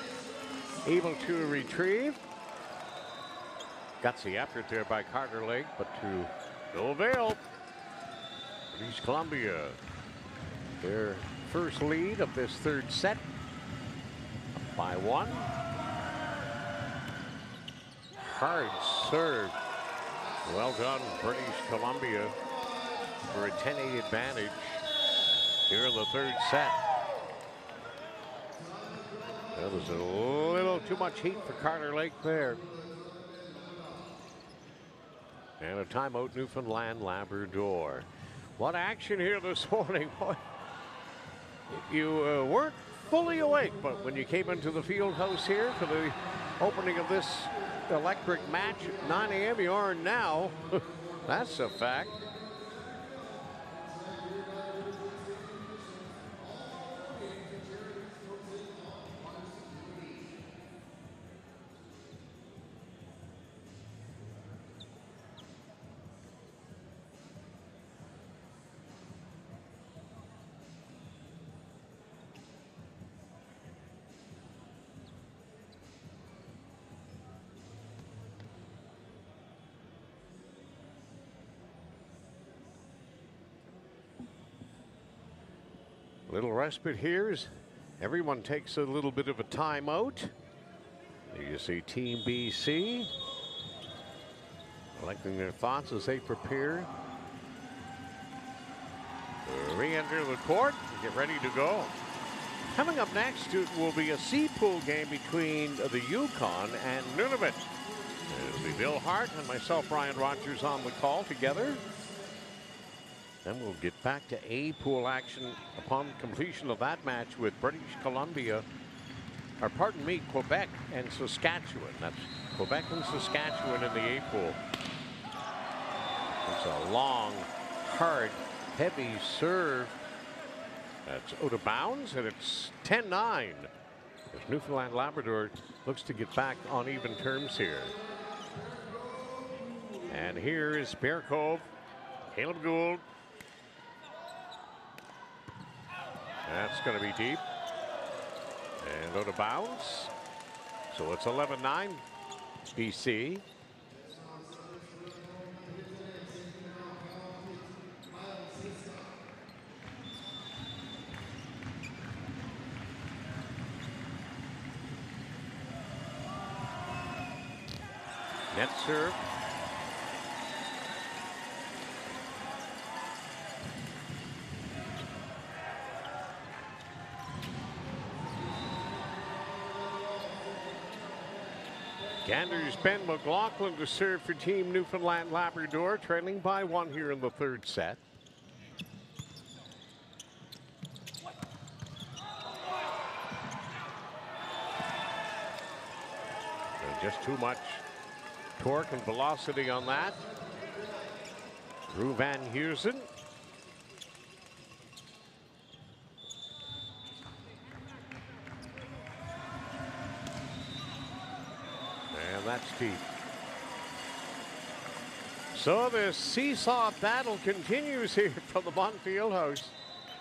unable to retrieve. Gutsy effort there by Carter Lake, but to no avail. British Columbia, their first lead of this 3rd set, up by 1. Hard serve. Well done, British Columbia, for a 10-8 advantage here in the 3rd set. That was a little too much heat for Carter Lake there. And a timeout, Newfoundland Labrador. What action here this morning, boy. You weren't fully awake, but when you came into the field house here for the opening of this electric match at 9 a.m. you are now. That's a fact. Little respite here as everyone takes a little bit of a timeout. You see Team BC collecting their thoughts as they prepare to re-enter the court and get ready to go. Coming up next, it will be a C pool game between the Yukon and Nunavut. It'll be Bill Hart and myself, Brian Rogers, on the call together. Then we'll get back to A pool action upon completion of that match with British Columbia, or pardon me, Quebec and Saskatchewan. That's Quebec and Saskatchewan in the A pool. It's a long, hard, heavy serve. That's out of bounds, and it's 10-9. As Newfoundland Labrador looks to get back on even terms here. And here is Bear Cove, Caleb Gould. That's going to be deep. And out of bounds. So it's 11-9 BC. Net serve. Ganders Ben McLaughlin to serve for Team Newfoundland Labrador, trailing by 1 here in the third set. And just too much torque and velocity on that. Drew Van Heusen. And that's deep. So this seesaw battle continues here from the Bond Fieldhouse.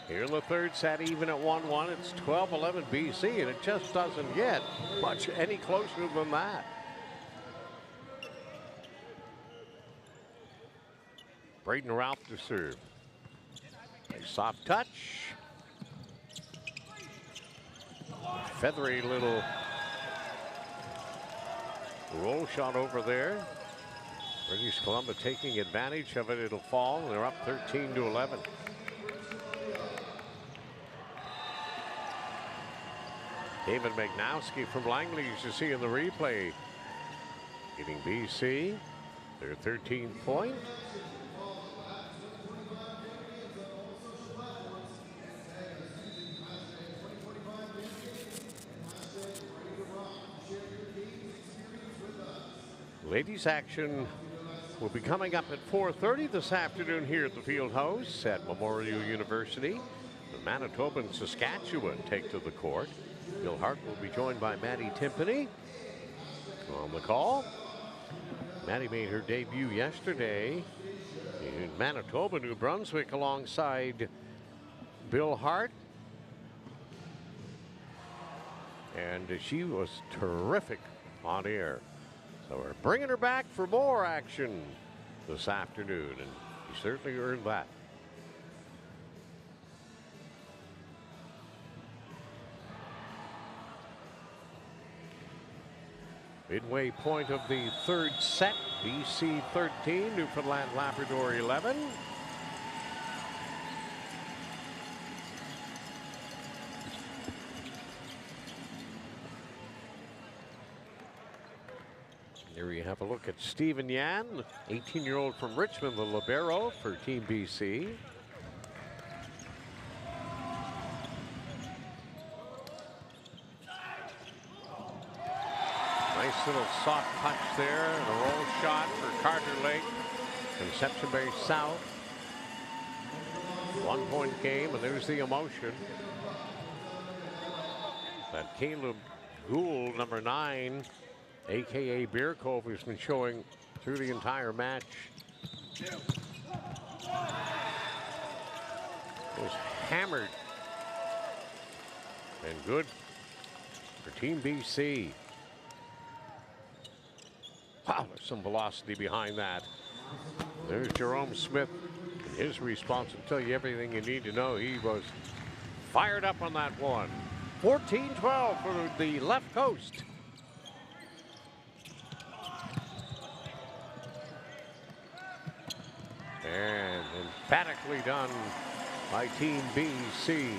Here in the third set, even at 1-1, it's 12-11 BC, and it just doesn't get much any closer than that. Braden Ralph to serve. A soft touch. Feathery little roll shot over there. British Columbia taking advantage of it. It'll fall. They're up 13-11. David Magnowski from Langley, as you see in the replay, giving BC their 13th point. Ladies action will be coming up at 4:30 this afternoon here at the Fieldhouse at Memorial University. The Manitoba and Saskatchewan take to the court. Bill Hart will be joined by Maddie Timpany on the call. Maddie made her debut yesterday in Manitoba, New Brunswick, alongside Bill Hart. And she was terrific on air. So we're bringing her back for more action this afternoon, and she certainly earned that. Midway point of the third set, BC 13, Newfoundland Labrador 11. Here you have a look at Stephen Yan, 18-year-old from Richmond, the libero for Team BC. Nice little soft touch there, and a roll shot for Carter Lake, Conception Bay South. 1-point game, and there's the emotion. That Caleb Gould, number 9, AKA Bear Cove, has been showing through the entire match. Was hammered. And good for Team BC. Wow, there's some velocity behind that. There's Jerome Smith. His response will tell you everything you need to know. He was fired up on that one. 14-12 for the left coast. And emphatically done by Team BC.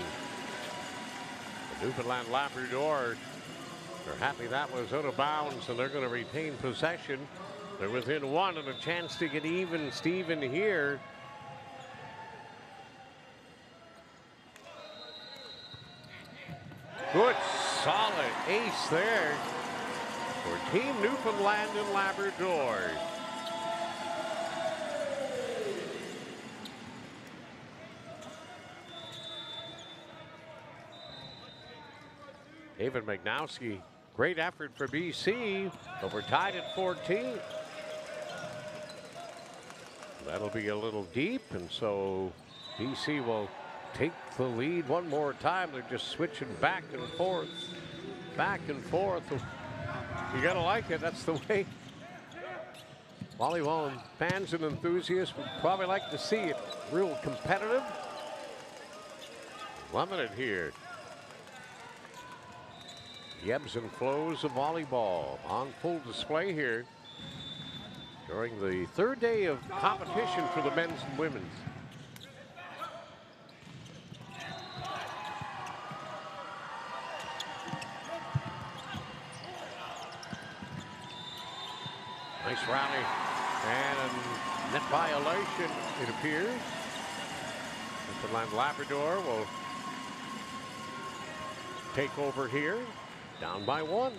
The Newfoundland Labrador, they're happy that was out of bounds, and they're going to retain possession. They're within one and a chance to get even Steven here. Good, solid ace there for Team Newfoundland and Labrador. David Magnowski, great effort for BC, but we're tied at 14. That'll be a little deep, and so BC will take the lead one more time. They're just switching back and forth, back and forth. You gotta like it, that's the way volleyball fans and enthusiasts would probably like to see it. Real competitive. Loving it here. The ebbs and flows of volleyball on full display here during the third day of competition for the men's and women's. Nice rally and a net violation, it appears. Newfoundland Labrador will take over here. Down by one.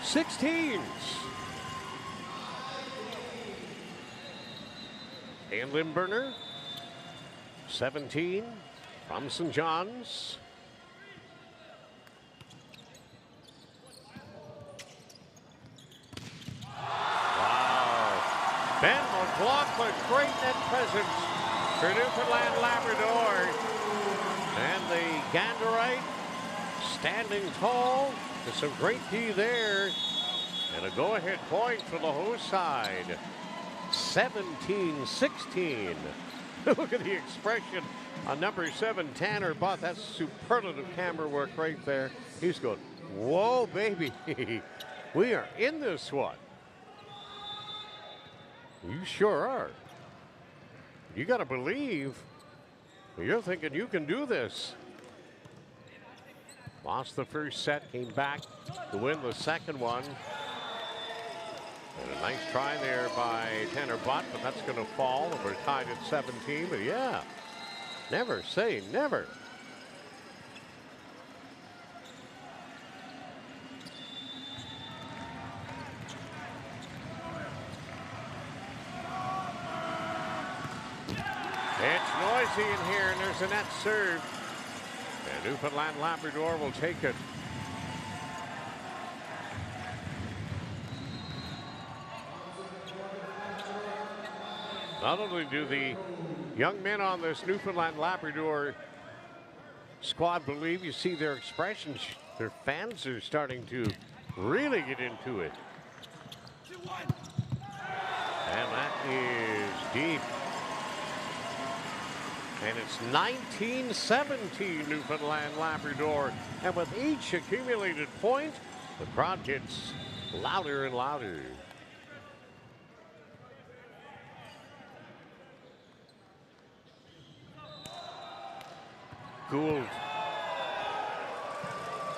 Sixteens. And Limburner, 17 from St. John's. Wow. Ben McLaughlin, great net presence for Newfoundland Labrador. And the Ganderite standing tall. There's some great D there. And a go-ahead point for the host side. 17-16. Look at the expression on number 7, Tanner Butt. That's superlative camera work right there. He's going, whoa, baby. We are in this one. You sure are. You got to believe. You're thinking you can do this. Lost the first set, came back to win the second one. And a nice try there by Tanner Butt, but that's going to fall, and we're tied at 17. But yeah, never say never. It's noisy in here, and there's a net serve. And Newfoundland Labrador will take it. Not only do the young men on this Newfoundland Labrador squad believe, you see their expressions, their fans are starting to really get into it. And that is deep. And it's 19-17 Newfoundland Labrador. And with each accumulated point, the crowd gets louder and louder. Gould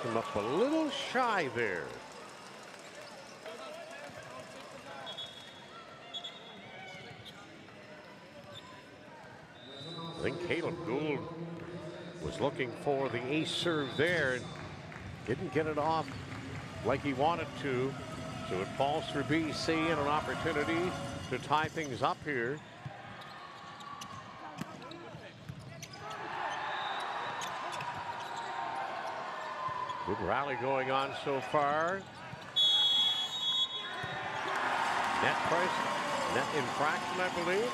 came up a little shy there. I think Caleb Gould was looking for the ace serve there and didn't get it off like he wanted to. So it falls for BC and an opportunity to tie things up here. Good rally going on so far. Net infraction, I believe.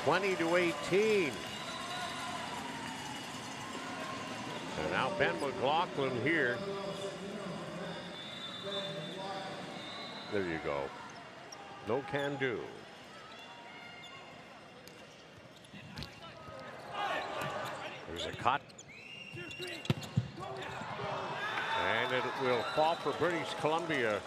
20-18. And now Ben McLaughlin here. There you go. No can do. There's a cut. And it will fall for British Columbia.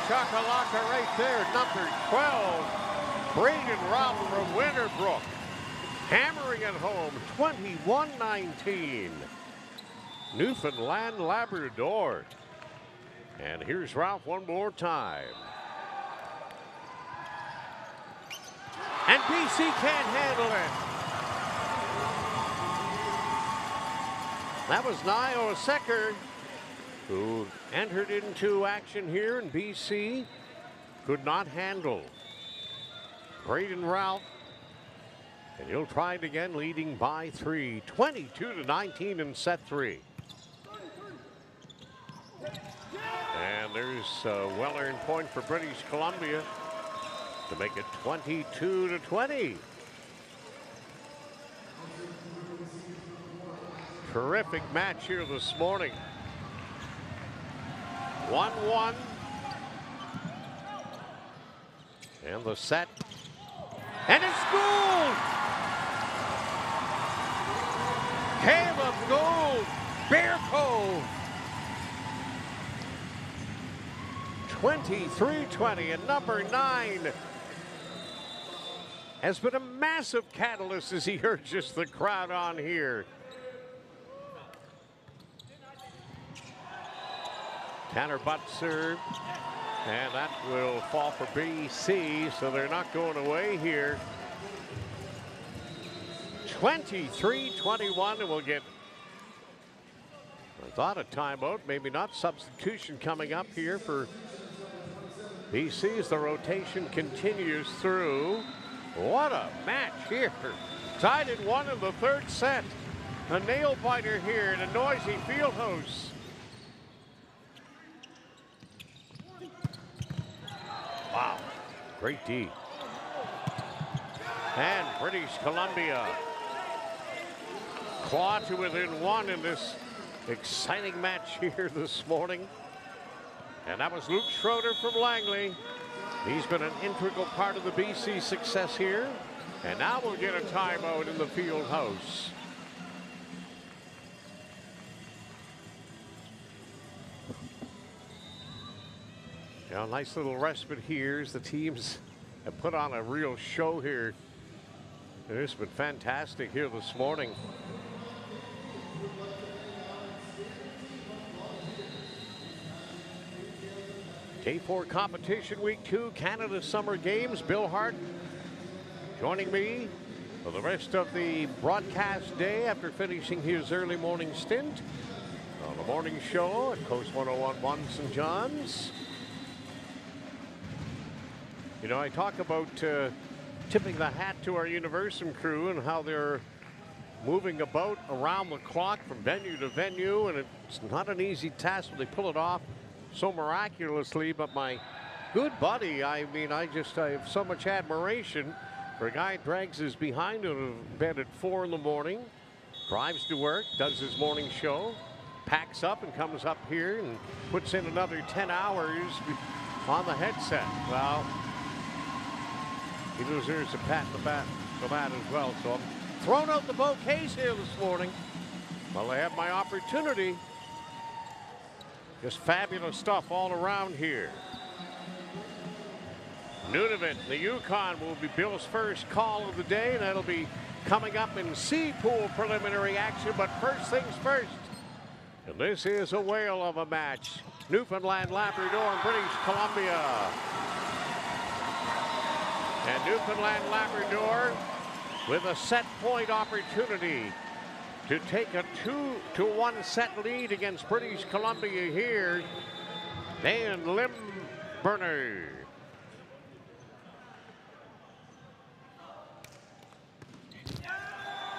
Chakalaka right there, number 12, Braden Ralph from Winterbrook, hammering it home, 21-19. Newfoundland Labrador. And here's Ralph one more time. And BC can't handle it. That was Nio Secker, who entered into action here, and BC could not handle Braden Ralph. And he'll try it again, leading by 3, 22-19 in set 3. And there's a well-earned point for British Columbia to make it 22-20. Terrific match here this morning. 1-1. And the set. And it's gold! Caleb Gould, Bear Cove. 23-20, and number 9 has been a massive catalyst as he urges the crowd on here. Tanner Butt serve, and that will fall for BC, so they're not going away here. 23-21, and we'll get, I thought, a timeout, maybe not. Substitution coming up here for BC as the rotation continues through. What a match here. Tied at 1 in the third set. A nail biter here in a noisy field house. Wow, great D. And British Columbia claw to within 1 in this exciting match here this morning. And that was Luke Schroeder from Langley. He's been an integral part of the BC success here. And now we'll get a timeout in the field house. Now, a nice little respite here as the teams have put on a real show here. It's been fantastic here this morning. Day 4 competition, week 2, Canada Summer Games. Bill Hart joining me for the rest of the broadcast day after finishing his early morning stint on the morning show at Coast 101.1 St. John's. You know, I talk about tipping the hat to our Universum crew and how they're moving about around the clock from venue to venue, and it's not an easy task when they pull it off so miraculously. But my good buddy, I mean, I have so much admiration for a guy who drags his behind out of bed at 4 in the morning, drives to work, does his morning show, packs up and comes up here and puts in another 10 hours on the headset. Well, he deserves a pat in the back for that as well. So I'm throwing out the bouquets here this morning while I have my opportunity. Just fabulous stuff all around here. Nunavut, the Yukon, will be Bill's first call of the day, and that'll be coming up in C Pool preliminary action. But first things first, and this is a whale of a match. Newfoundland, Labrador, and British Columbia. And Newfoundland, Labrador with a set point opportunity. to take a 2-1 set lead against British Columbia here. Dan Limburner.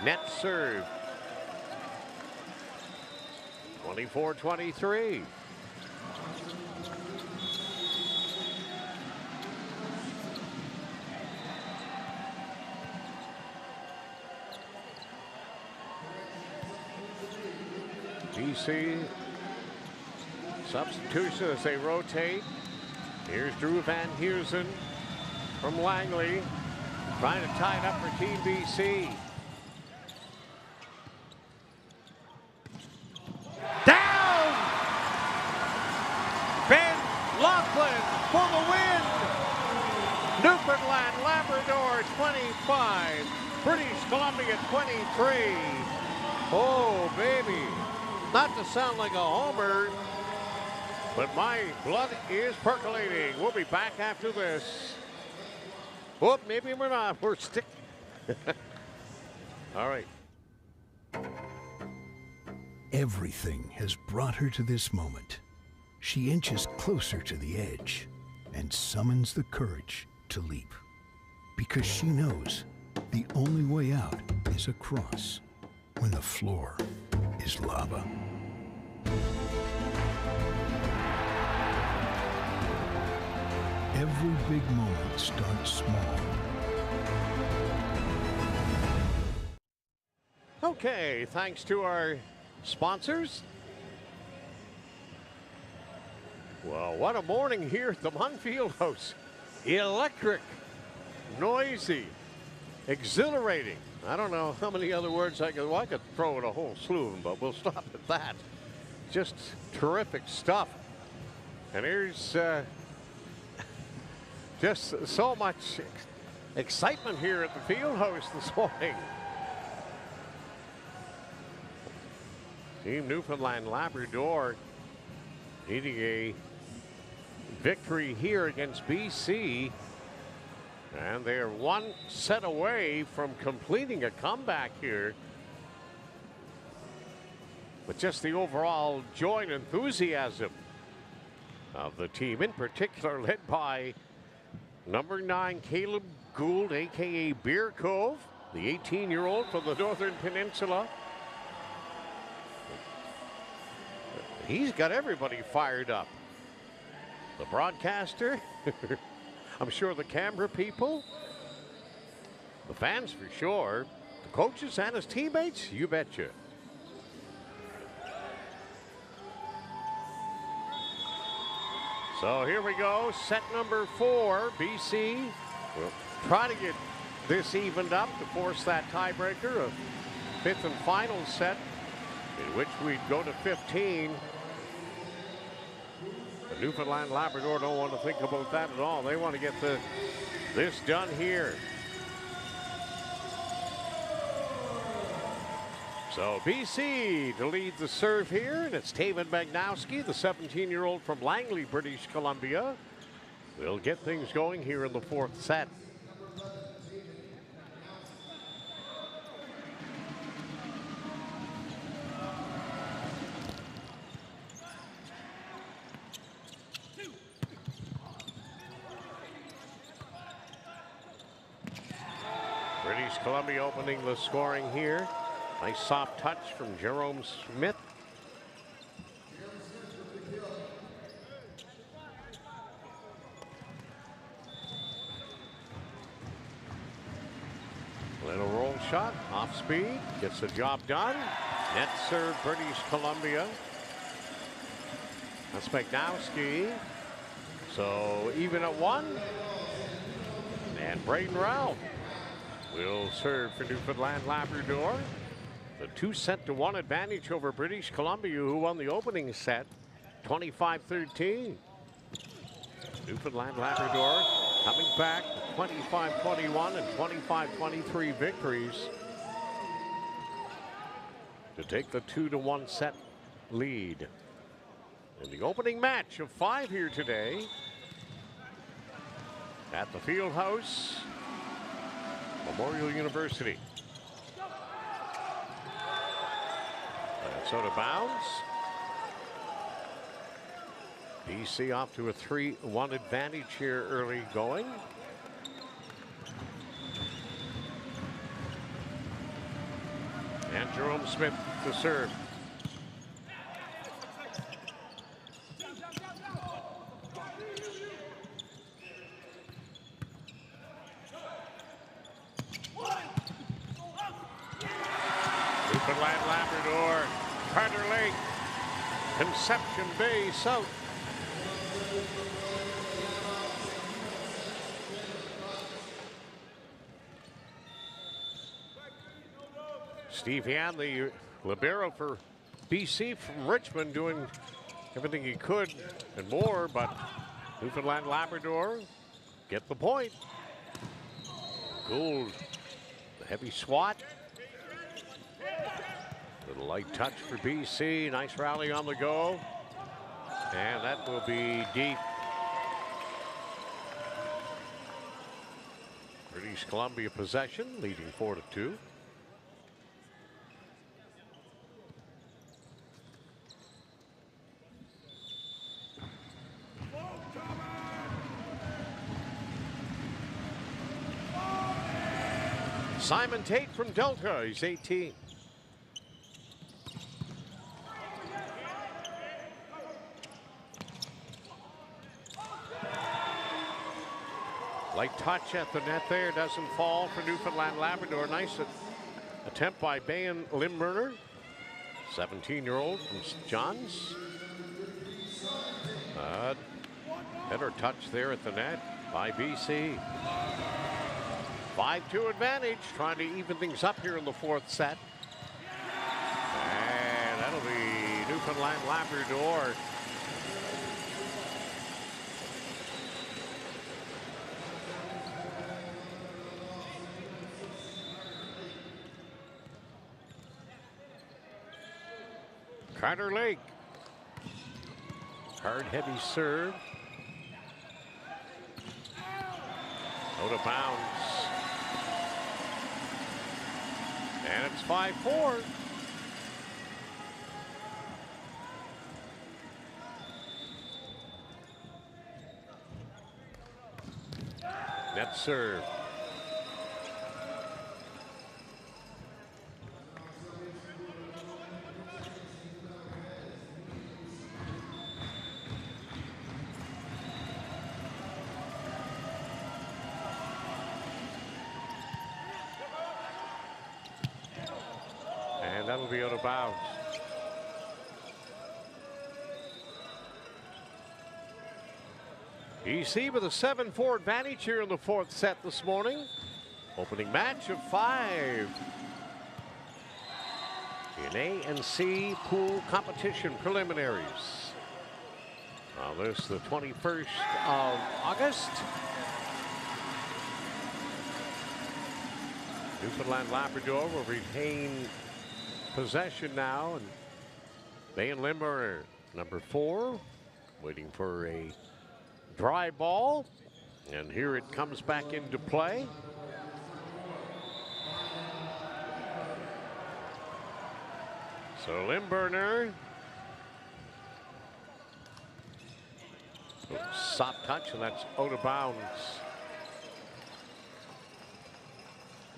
Net serve. 24-23. BC substitution as they rotate. Here's Drew Van Heusen from Langley, trying to tie it up for Team BC. Down! Ben Laughlin for the win! Newfoundland Labrador 25, British Columbia 23. Oh, baby. Not to sound like a homer, but my blood is percolating. We'll be back after this. Oh, maybe we're not. We're stick. All right. Everything has brought her to this moment. She inches closer to the edge and summons the courage to leap. Because she knows the only way out is across when the floor is lava. Every big moment starts small. Okay, thanks to our sponsors. Well, what a morning here at the Munn Fieldhouse. Electric, noisy, exhilarating. I don't know how many other words I could throw in a whole slew of them, but we'll stop at that. Just terrific stuff. And here's just so much excitement here at the Fieldhouse this morning. Team Newfoundland Labrador needing a victory here against BC. And they're one set away from completing a comeback here. But just the overall joy and enthusiasm of the team, in particular led by number 9 Caleb Gould, aka Beer Cove, the 18-year-old from the Northern Peninsula. He's got everybody fired up. The broadcaster, I'm sure the camera people, the fans for sure, the coaches and his teammates, you betcha. So here we go, set number 4. BC will try to get this evened up to force that tiebreaker, a 5th and final set in which we'd go to 15. The Newfoundland Labrador don't want to think about that at all. They want to get this done here. So BC to lead the serve here, and it's Taven Magnowski, the 17-year-old from Langley, British Columbia. We'll get things going here in the 4th set. British Columbia opening the scoring here. Nice soft touch from Jerome Smith. Little roll shot, off speed, gets the job done. Net serve, British Columbia. That's Magnowski. So even at 1. And Braden Rao will serve for Newfoundland Labrador. The 2-1 advantage over British Columbia, who won the opening set 25-13. Newfoundland Labrador coming back 25-21 and 25-23 victories to take the 2-1 set lead. In the opening match of 5 here today at the Fieldhouse, Memorial University. That's out of bounds. BC off to a 3-1 advantage here early going. And Jerome Smith to serve. Newfoundland Labrador, Carter Lake, Conception Bay South. Steve Yan, the libero for BC from Richmond, doing everything he could and more, but Newfoundland Labrador get the point. Gould, the heavy swat. Little light touch for BC. Nice rally on the go. And that will be deep. British Columbia possession, leading 4-2. Simon Tate from Delta, he's 18. Light touch at the net there, doesn't fall for Newfoundland Labrador. Nice attempt by Bayan Limburner, 17-year-old from St. John's. Better touch there at the net by BC. 5-2 advantage, trying to even things up here in the fourth set. And that'll be Newfoundland Labrador. Carter Lake. Hard, heavy serve. Out of bounds. And it's 5-4. Net serve. And that'll be out of bounds. BC with a 7-4 advantage here in the fourth set this morning. Opening match of 5 in A and C pool competition preliminaries. Now this the 21st of August. Newfoundland Labrador will retain possession now, and Bayan Limburner, number 4, waiting for a dry ball, and here it comes back into play. So Limburner, soft touch, and that's out of bounds.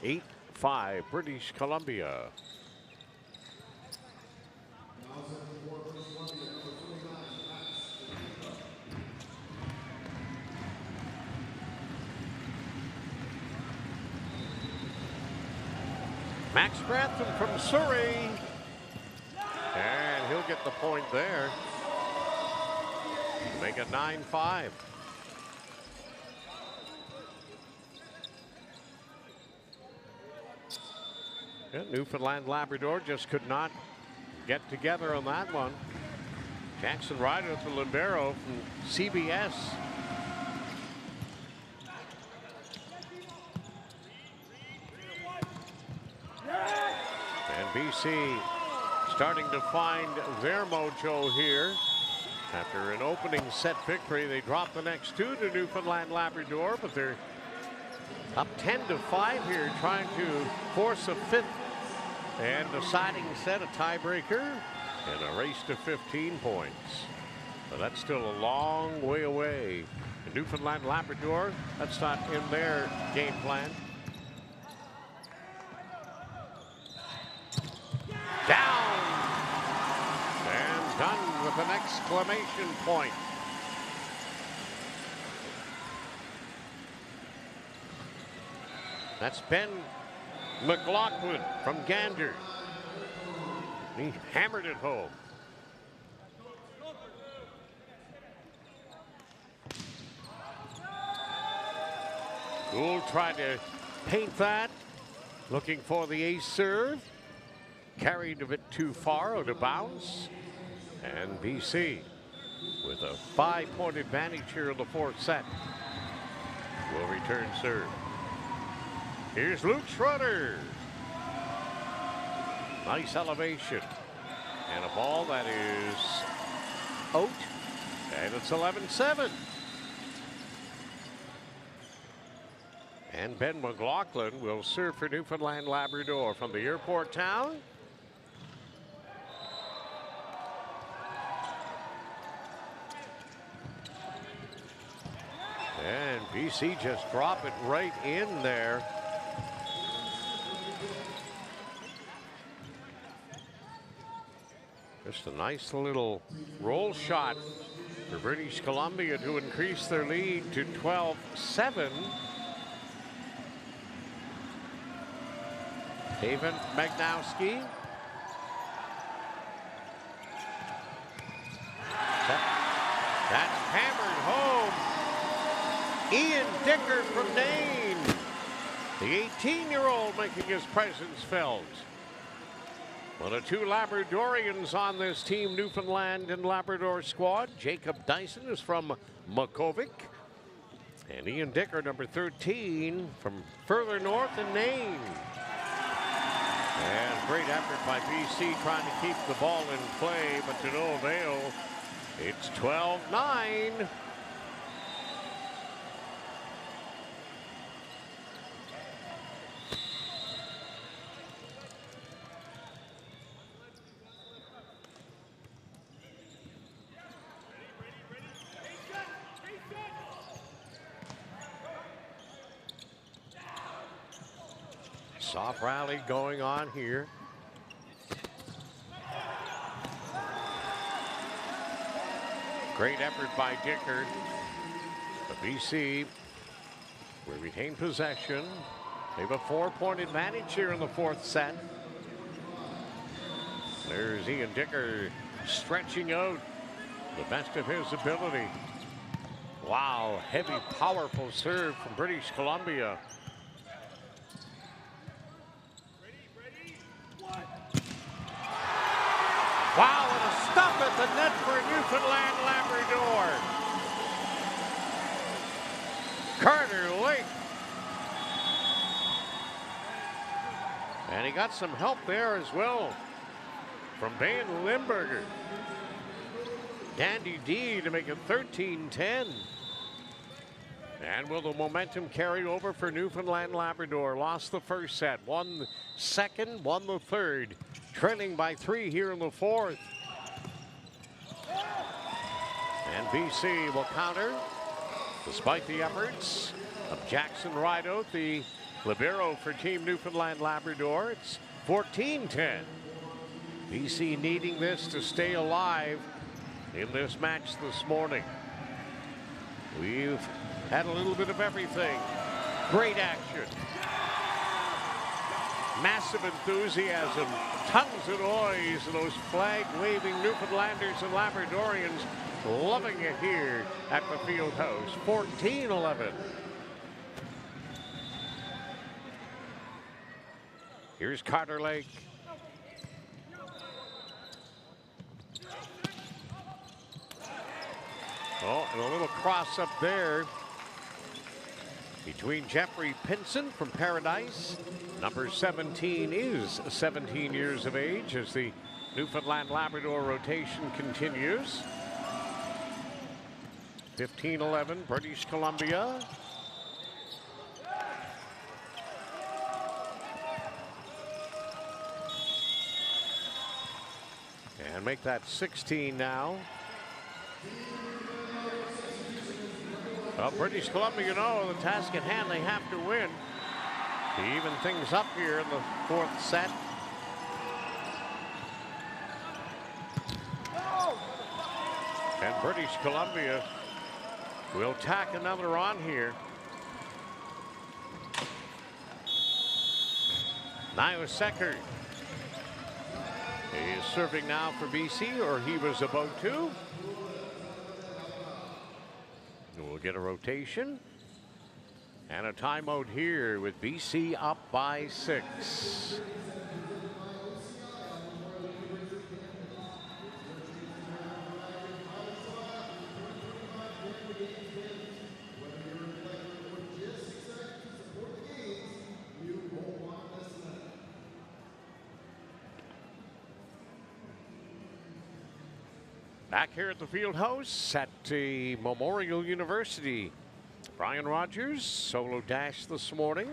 8-5 British Columbia. Max Grantham from Surrey. And he'll get the point there. Make it 9-5. Yeah, Newfoundland Labrador just could not get together on that one. Jackson Ryder with the libero from CBS. And BC starting to find their mojo here. After an opening set victory, they dropped the next 2 to Newfoundland Labrador, but they're up 10-5 here, trying to force a 5th and deciding set, a tiebreaker. in a race to 15 points. But that's still a long way away. In Newfoundland and Labrador, that's not in their game plan. Down! And done with an exclamation point. That's Ben McLaughlin from Gander. He hammered it home. Gould tried to paint that, looking for the ace serve. Carried a bit too far out of bounds. And BC with a 5-point advantage here in the fourth set will return serve. Here's Luke Schroeder. Nice elevation. And a ball that is out. And it's 11-7. And Ben McLaughlin will serve for Newfoundland Labrador from the airport town. And BC just drop it right in there. Just a nice little roll shot for British Columbia to increase their lead to 12-7. Haven Magnowski. That's hammered home. Ian Dicker from Nain. The 18-year-old making his presence felt. One of two Labradorians on this team Newfoundland and Labrador squad. Jacob Dyson is from Makovic. And Ian Dicker, number 13, from further north in Nain. And great effort by BC trying to keep the ball in play, but to no avail. It's 12-9. Soft rally going on here. Great effort by Dicker. The BC will retain possession. They have a 4-point advantage here in the fourth set. There's Ian Dicker stretching out the best of his ability. Wow, heavy, powerful serve from British Columbia. Wow, and a stop at the net for Newfoundland Labrador. Carter Lake. And he got some help there as well from Van Limburger. Dandy D to make it 13-10. And will the momentum carry over for Newfoundland Labrador? Lost the first set, won the second, won the third. Trailing by 3 here in the fourth. And BC will counter despite the efforts of Jackson Rideout, the libero for Team Newfoundland Labrador. It's 14-10. BC needing this to stay alive in this match this morning. We've had a little bit of everything. Great action. Massive enthusiasm, tons of noise, and those flag-waving Newfoundlanders and Labradorians loving it here at the field house. 14-11. Here's Carter Lake. Oh, and a little cross up there between Jeffrey Pinson from Paradise. Number 17 is 17 years of age as the Newfoundland Labrador rotation continues. 15-11, British Columbia. And and make that 16 now. Well, British Columbia, you know, the task at hand, they have to win to even things up here in the fourth set. And British Columbia will tack another on here. Secker is serving now for BC, or he was about to. We'll get a rotation and a timeout here with BC up by 6. Back here at the field house at the Memorial University. Brian Rogers, solo dash this morning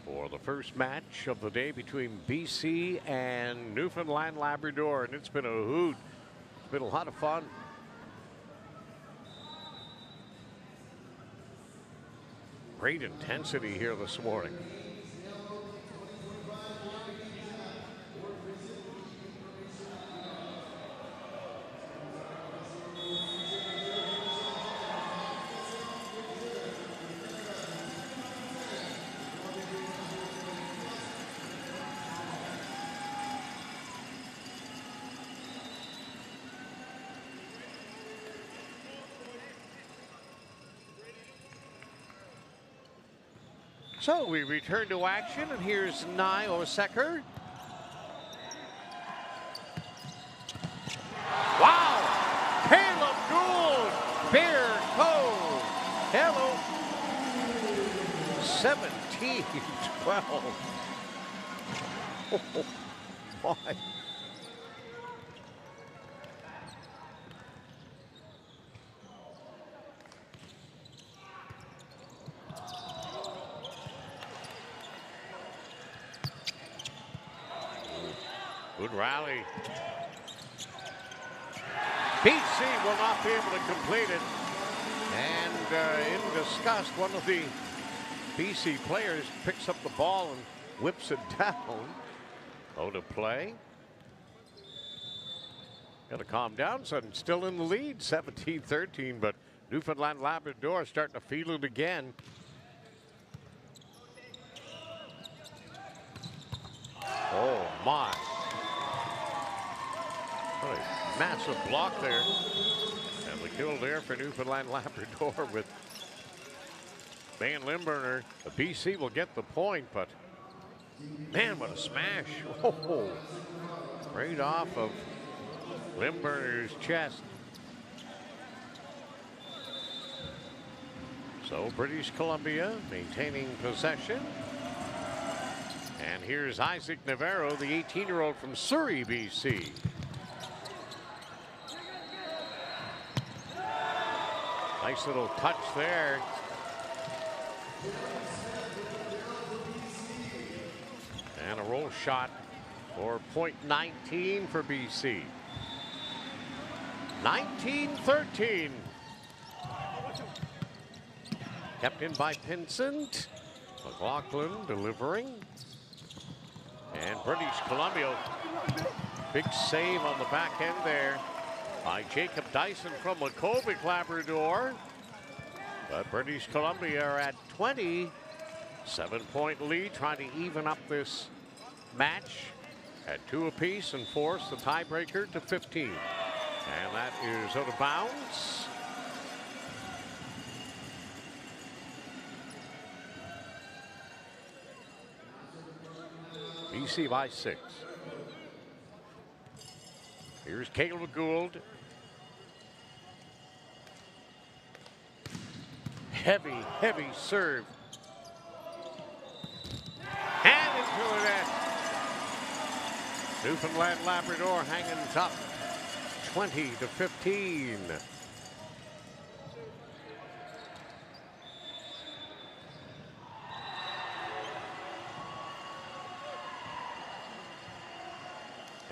for the first match of the day between BC and Newfoundland Labrador, and it's been a hoot. It's been a lot of fun. Great intensity here this morning. So we return to action, and here's Secker. Wow! Caleb Gould, Bear Cove. Hello. 17-12. Oh, my. Good rally. BC will not be able to complete it. And in disgust, one of the BC players picks up the ball and whips it down. Go to play. Got to calm down, son. Still in the lead, 17-13, but Newfoundland Labrador starting to feel it again. Oh, my. What a massive block there. And the kill there for Newfoundland Labrador with Van Limburner. The BC will get the point, but man, what a smash. Oh, right off of Limburner's chest. So British Columbia maintaining possession. And here's Isaac Navarro, the 18-year-old from Surrey, BC. Nice little touch there. And a roll shot for point 19 for BC. 19-13. Kept in by Pinsent. McLaughlin delivering. And British Columbia, big save on the back end there by Jacob Dyson from Lakovic, Labrador. But British Columbia are at 20. 7-point lead, trying to even up this match at 2 apiece and force the tiebreaker to 15. And that is out of bounds. BC by 6. Here's Caleb Gould. Heavy, heavy serve. And into the net. Newfoundland Labrador hanging tough. 20-15.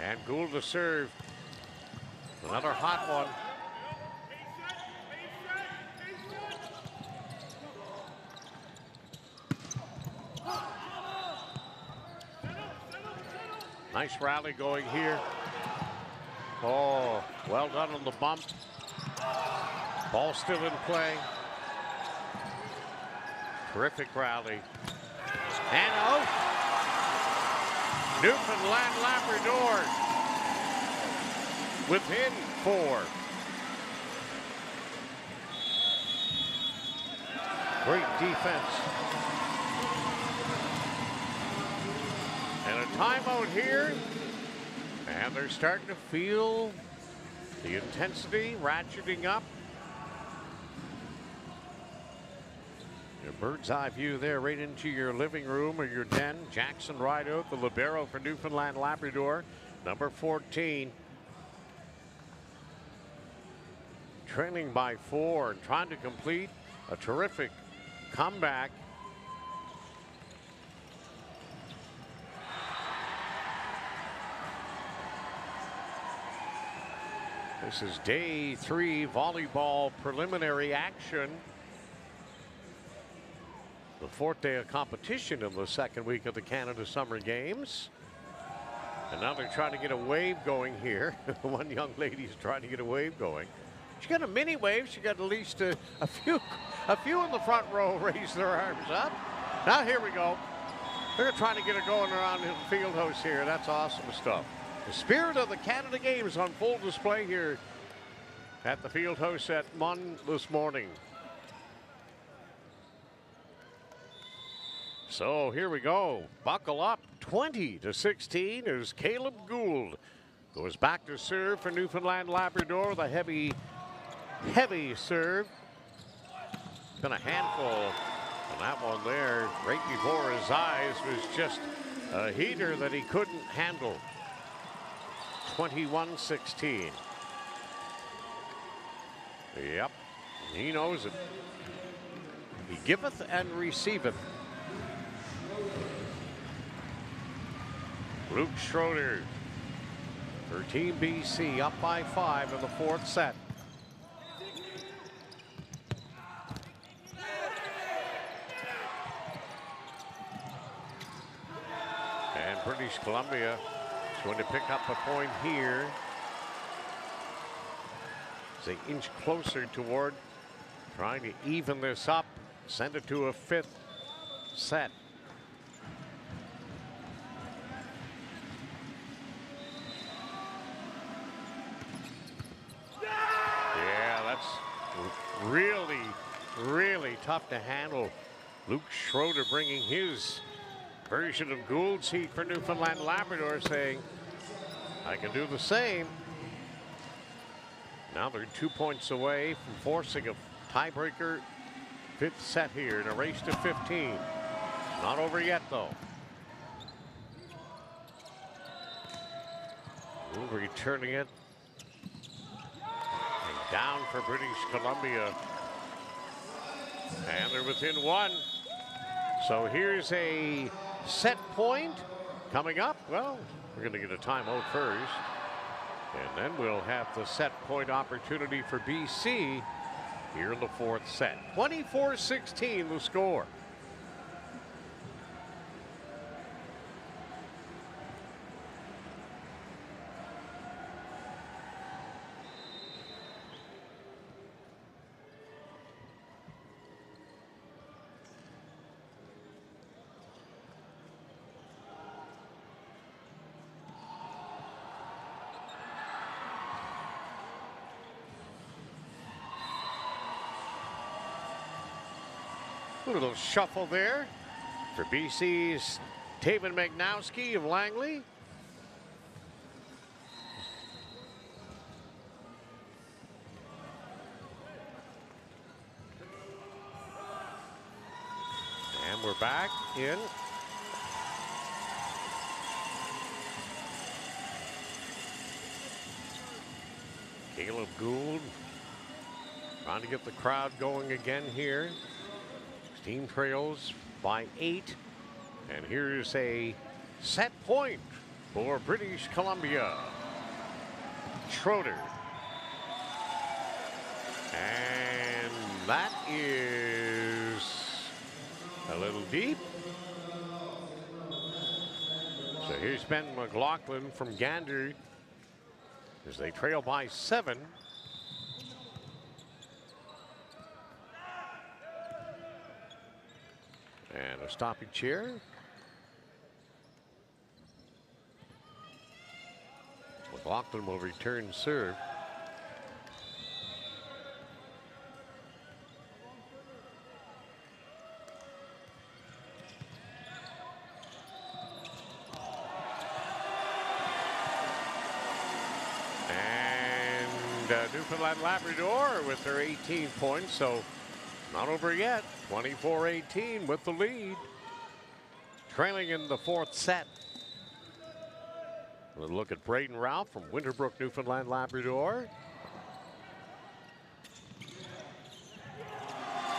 And Gould to serve. Another hot one. Nice rally going here. Oh, well done on the bump. Ball still in play. Terrific rally. And out. Newfoundland Labrador within 4. Great defense. And a timeout here. And they're starting to feel the intensity ratcheting up. Your bird's eye view there right into your living room or your den. Jackson Rideout, the libero for Newfoundland Labrador, number 14. Trailing by 4 and trying to complete a terrific comeback. This is day 3 volleyball preliminary action. The 4th day of competition in the 2nd week of the Canada Summer Games. And now they're trying to get a wave going here. One young lady's trying to get a wave going. She got a mini wave. She got at least a few in the front row raise their arms up. Now here we go. They're trying to get it going around the field house here. That's awesome stuff. The spirit of the Canada Games on full display here at the field house at Munn this morning. So here we go. Buckle up. 20-16 as Caleb Gould goes back to serve for Newfoundland Labrador. The heavy serve. Been a handful. And that one there, right before his eyes, was just a heater that he couldn't handle. 21-16. Yep, he knows it. He giveth and receiveth. Luke Schroeder for Team BC up by 5 in the 4th set. And British Columbia is going to pick up a point here. As they inch closer toward trying to even this up, send it to a 5th set. Yeah, that's really tough to handle. Luke Schroeder bringing his version of Gould's heat for Newfoundland Labrador, saying, I can do the same. Now they're 2 points away from forcing a tiebreaker 5th set here in a race to 15. Not over yet, though. Gould returning it. And down for British Columbia. And they're within 1. So here's a set point coming up. Well, we're going to get a timeout first. And then we'll have the set point opportunity for BC here in the 4th set. 24-16 the score. A little shuffle there for BC's Taven Magnowski of Langley. And we're back in. Caleb Gould trying to get the crowd going again here. Team trails by 8. And here's a set point for British Columbia. Schroeder. And that is a little deep. So here's Ben McLaughlin from Gander as they trail by 7. And a stoppage here. McLaughlin will return serve. Newfoundland Labrador with their 18 points, so not over yet. 24-18 with the lead. Trailing in the 4th set. We'll look at Braden Ralph from Winterbrook, Newfoundland Labrador.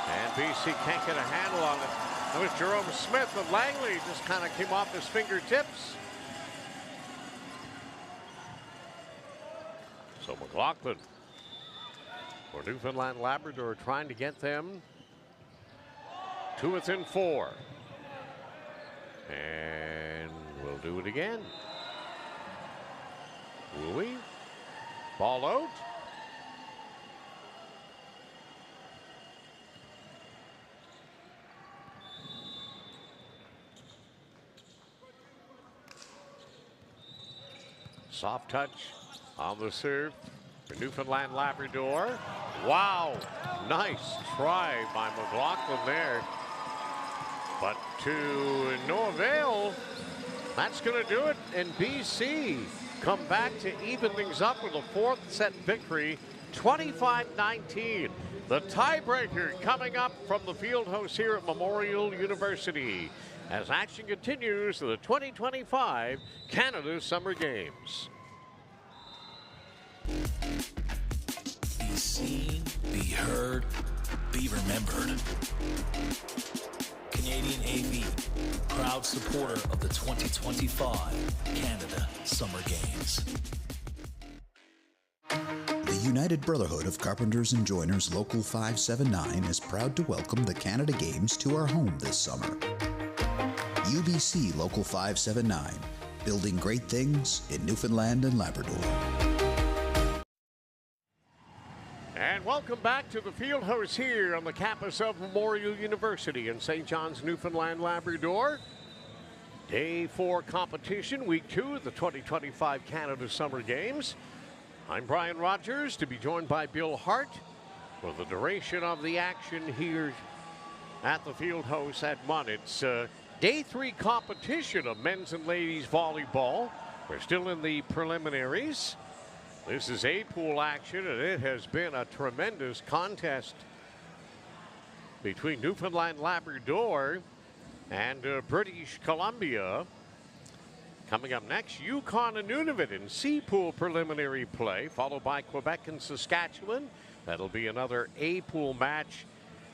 And BC can't get a handle on it. That was Jerome Smith, and Langley just kind of came off his fingertips. So McLaughlin for Newfoundland Labrador trying to get them to within 4. And we'll do it again. Will we? Ball out. Soft touch on the serve for Newfoundland Labrador. Wow, nice try by McLaughlin there. But to no avail. That's going to do it. And BC come back to even things up with a 4th set victory, 25-19. The tiebreaker coming up from the field house here at Memorial University as action continues to the 2025 Canada Summer Games. Be seen, be heard, be remembered. Canadian AV, proud supporter of the 2025 Canada Summer Games. The United Brotherhood of Carpenters and Joiners Local 579 is proud to welcome the Canada Games to our home this summer. UBC Local 579, building great things in Newfoundland and Labrador. And welcome back to the field house here on the campus of Memorial University in St. John's, Newfoundland, Labrador. Day 4 competition, week 2 of the 2025 Canada Summer Games. I'm Brian Rogers, to be joined by Bill Hart for the duration of the action here at the field house at Munn. It's day 3 competition of men's and ladies volleyball. We're still in the preliminaries. This is A-pool action, and it has been a tremendous contest between Newfoundland Labrador and British Columbia. Coming up next, Yukon and Nunavut in C-pool preliminary play, followed by Quebec and Saskatchewan. That'll be another A-pool match.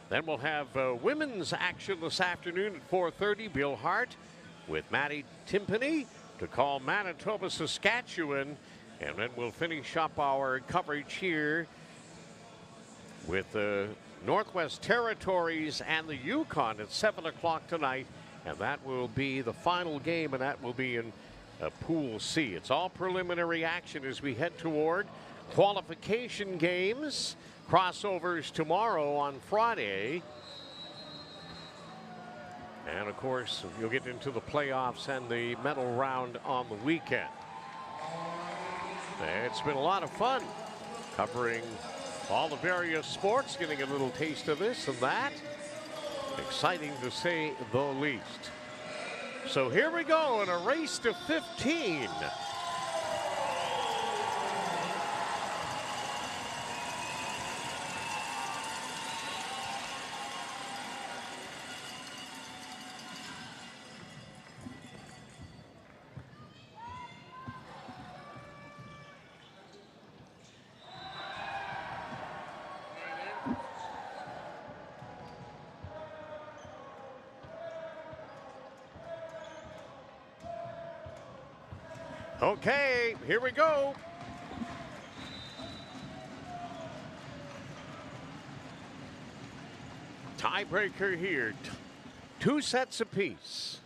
Then we'll have women's action this afternoon at 4:30. Bill Hart with Maddie Timpany to call Manitoba, Saskatchewan. And then we'll finish up our coverage here with the Northwest Territories and the Yukon at 7 o'clock tonight. And that will be the final game, and that will be in Pool C. It's all preliminary action as we head toward qualification games. Crossovers tomorrow on Friday. And, of course, you'll get into the playoffs and the medal round on the weekend. It's been a lot of fun covering all the various sports, getting a little taste of this and that. Exciting to say the least. So here we go in a race to 15. Okay, here we go. Tiebreaker here. 2 sets apiece.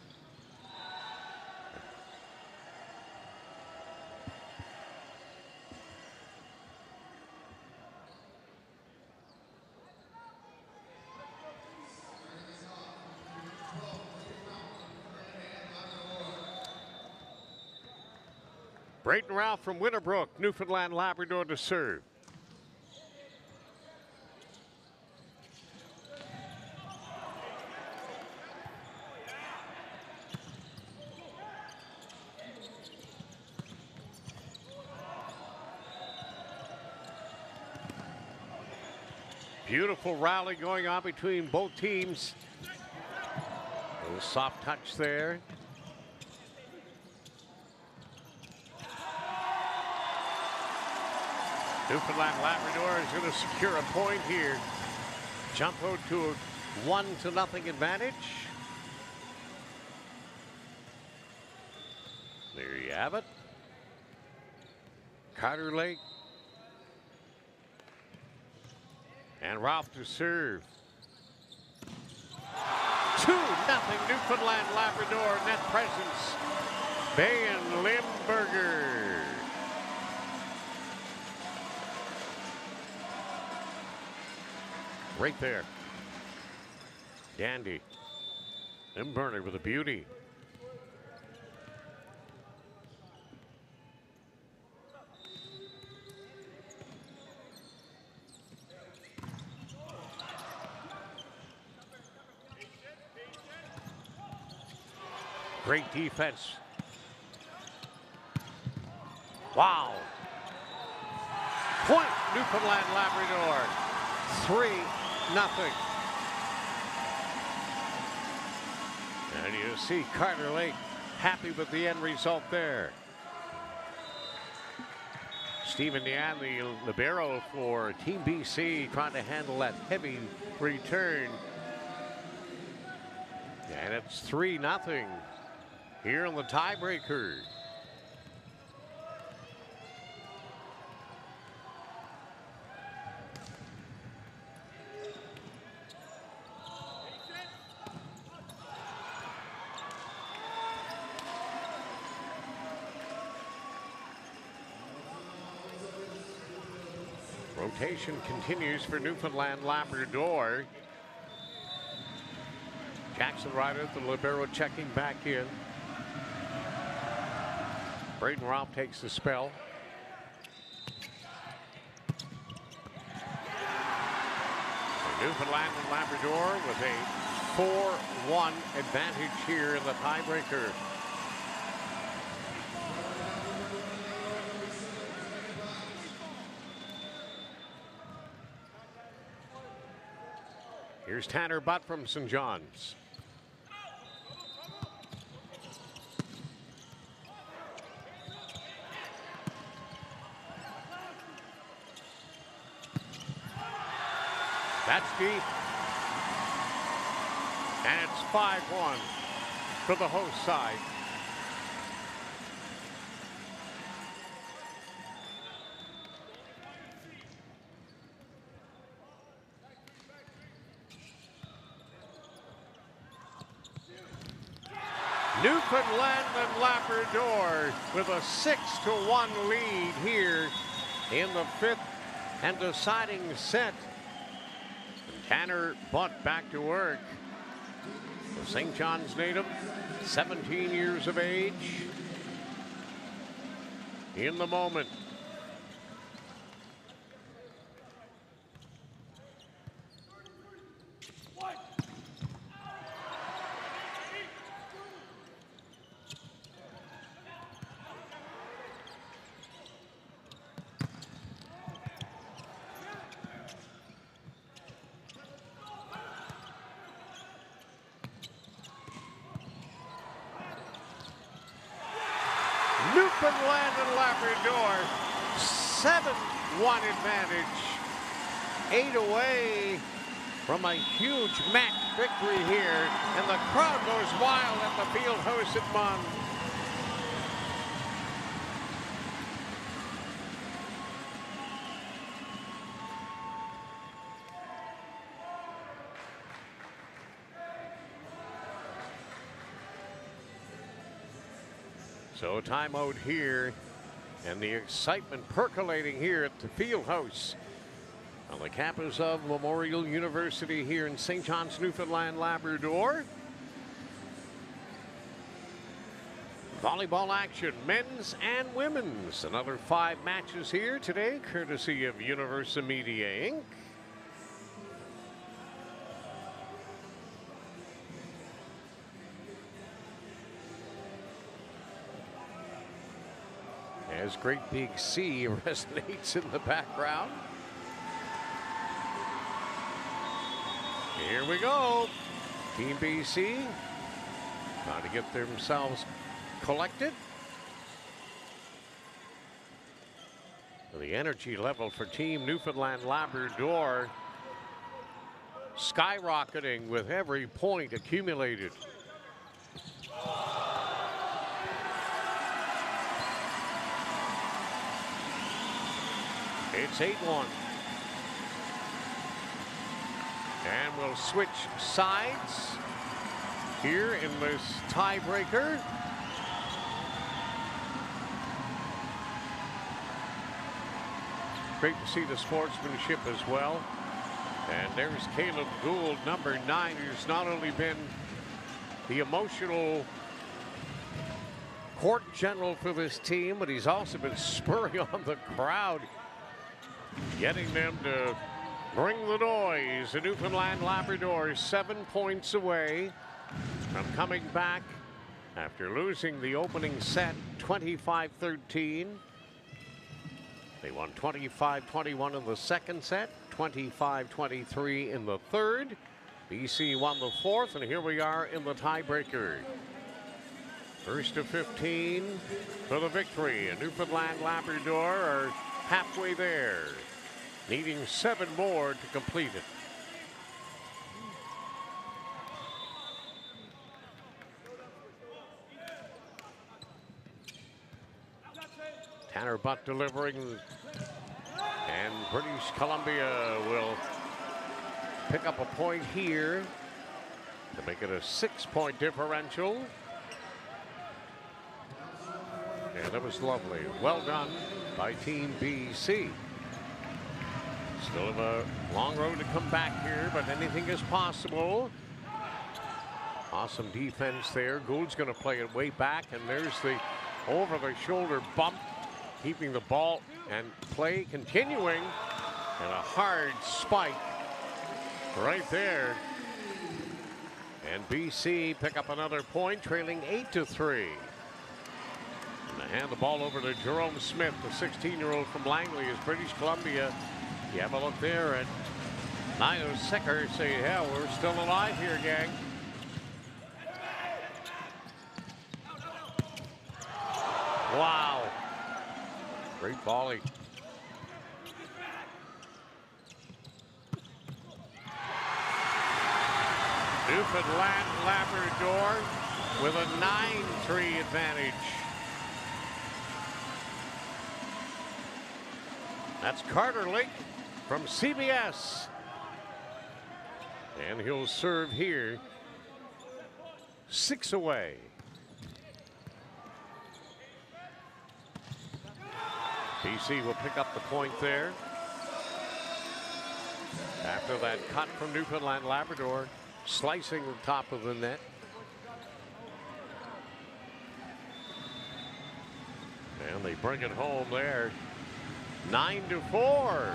Brayton Ralph from Winterbrook, Newfoundland, Labrador to serve. Beautiful rally going on between both teams. A little soft touch there. Newfoundland Labrador is going to secure a point here. Jump out to a 1-0 advantage. There you have it. Carter Lake. And Ralph to serve. 2-0 Newfoundland Labrador net presence. Bay and Limburger. Right there. Dandy. Limburger with a beauty. Great defense. Wow. Point Newfoundland Labrador. 3-0. And you see Carter Lake happy with the end result there. Stephen Yan, the libero for Team BC, trying to handle that heavy return. And it's 3-0 here in the tiebreaker. Rotation continues for Newfoundland Labrador. Jackson Ryder, the libero, checking back in. Brayton Ralph takes the spell. Newfoundland and Labrador with a 4-1 advantage here in the tiebreaker. Here's Tanner Butt from St. John's. That's deep. And it's 5-1 for the host side. Newfoundland and Labrador with a 6-1 lead here in the 5th and deciding set. Tanner Butt back to work. The St. John's native, 17 years of age. In the moment. Newfoundland and Labrador, 7-1 advantage. 8 away from a huge match victory here, and the crowd goes wild at the field house at Munn. So timeout here, and the excitement percolating here at the field house on the campus of Memorial University here in St. John's, Newfoundland, Labrador. Volleyball action, men's and women's. Another 5 matches here today, courtesy of Universal Media Inc. As Great Big C resonates in the background. Here we go. Team BC trying to get themselves collected. The energy level for Team Newfoundland Labrador skyrocketing with every point accumulated. It's 8-1. And we'll switch sides here in this tiebreaker. Great to see the sportsmanship as well. And there's Caleb Gould, number 9, who's not only been the emotional court general for this team, but he's also been spurring on the crowd, getting them to bring the noise. The Newfoundland Labrador 7 points away from coming back after losing the opening set 25-13. They won 25-21 in the second set, 25-23 in the third. BC won the fourth, and here we are in the tiebreaker. First to 15 for the victory, and Newfoundland Labrador are halfway there, needing 7 more to complete it. Tanner Butt delivering, and British Columbia will pick up a point here to make it a 6-point differential. And that was lovely. Well done by Team BC. Still have a long road to come back here, but anything is possible. Awesome defense there. Gould's going to play it way back, and there's the over-the-shoulder bump, keeping the ball and play continuing, and a hard spike right there. And BC pick up another point, trailing 8-3. And they hand the ball over to Jerome Smith, the 16-year-old from Langley, as British Columbia. You have a look there at Nino Secker, say, yeah, we're still alive here, gang. Wow. Great volley. Newfoundland Labrador with a 9-3 advantage. That's Carter Lake from CBS. And he'll serve here. 6 away. BC will pick up the point there. After that cut from Newfoundland Labrador, slicing the top of the net. And they bring it home there. 9-4.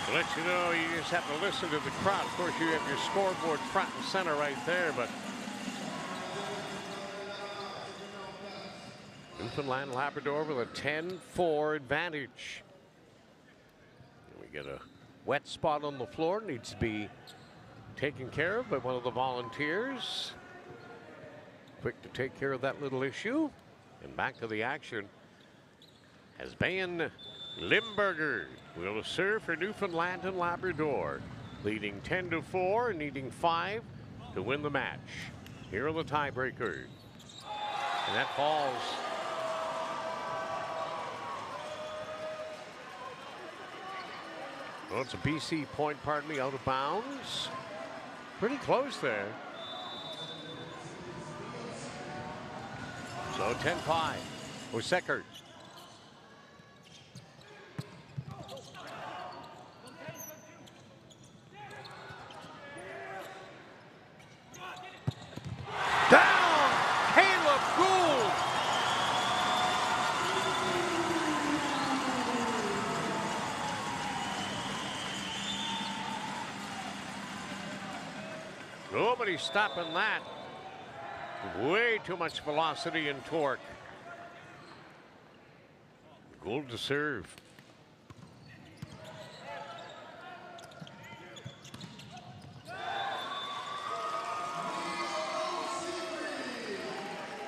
To let you know, you just have to listen to the crowd. Of course, you have your scoreboard front and center right there, but Newfoundland Labrador with a 10-4 advantage. And we get a wet spot on the floor, needs to be taken care of by one of the volunteers. Quick to take care of that little issue. And back to the action as Bayan Limburger will serve for Newfoundland and Labrador, leading 10-4, needing 5 to win the match. Here are the tiebreakers. And that falls. Well, it's a BC point, pardon me, out of bounds. Pretty close there. So 10-5. Osekert. Down! Caleb Gould! Nobody's stopping that. Way too much velocity and torque. Gould to serve.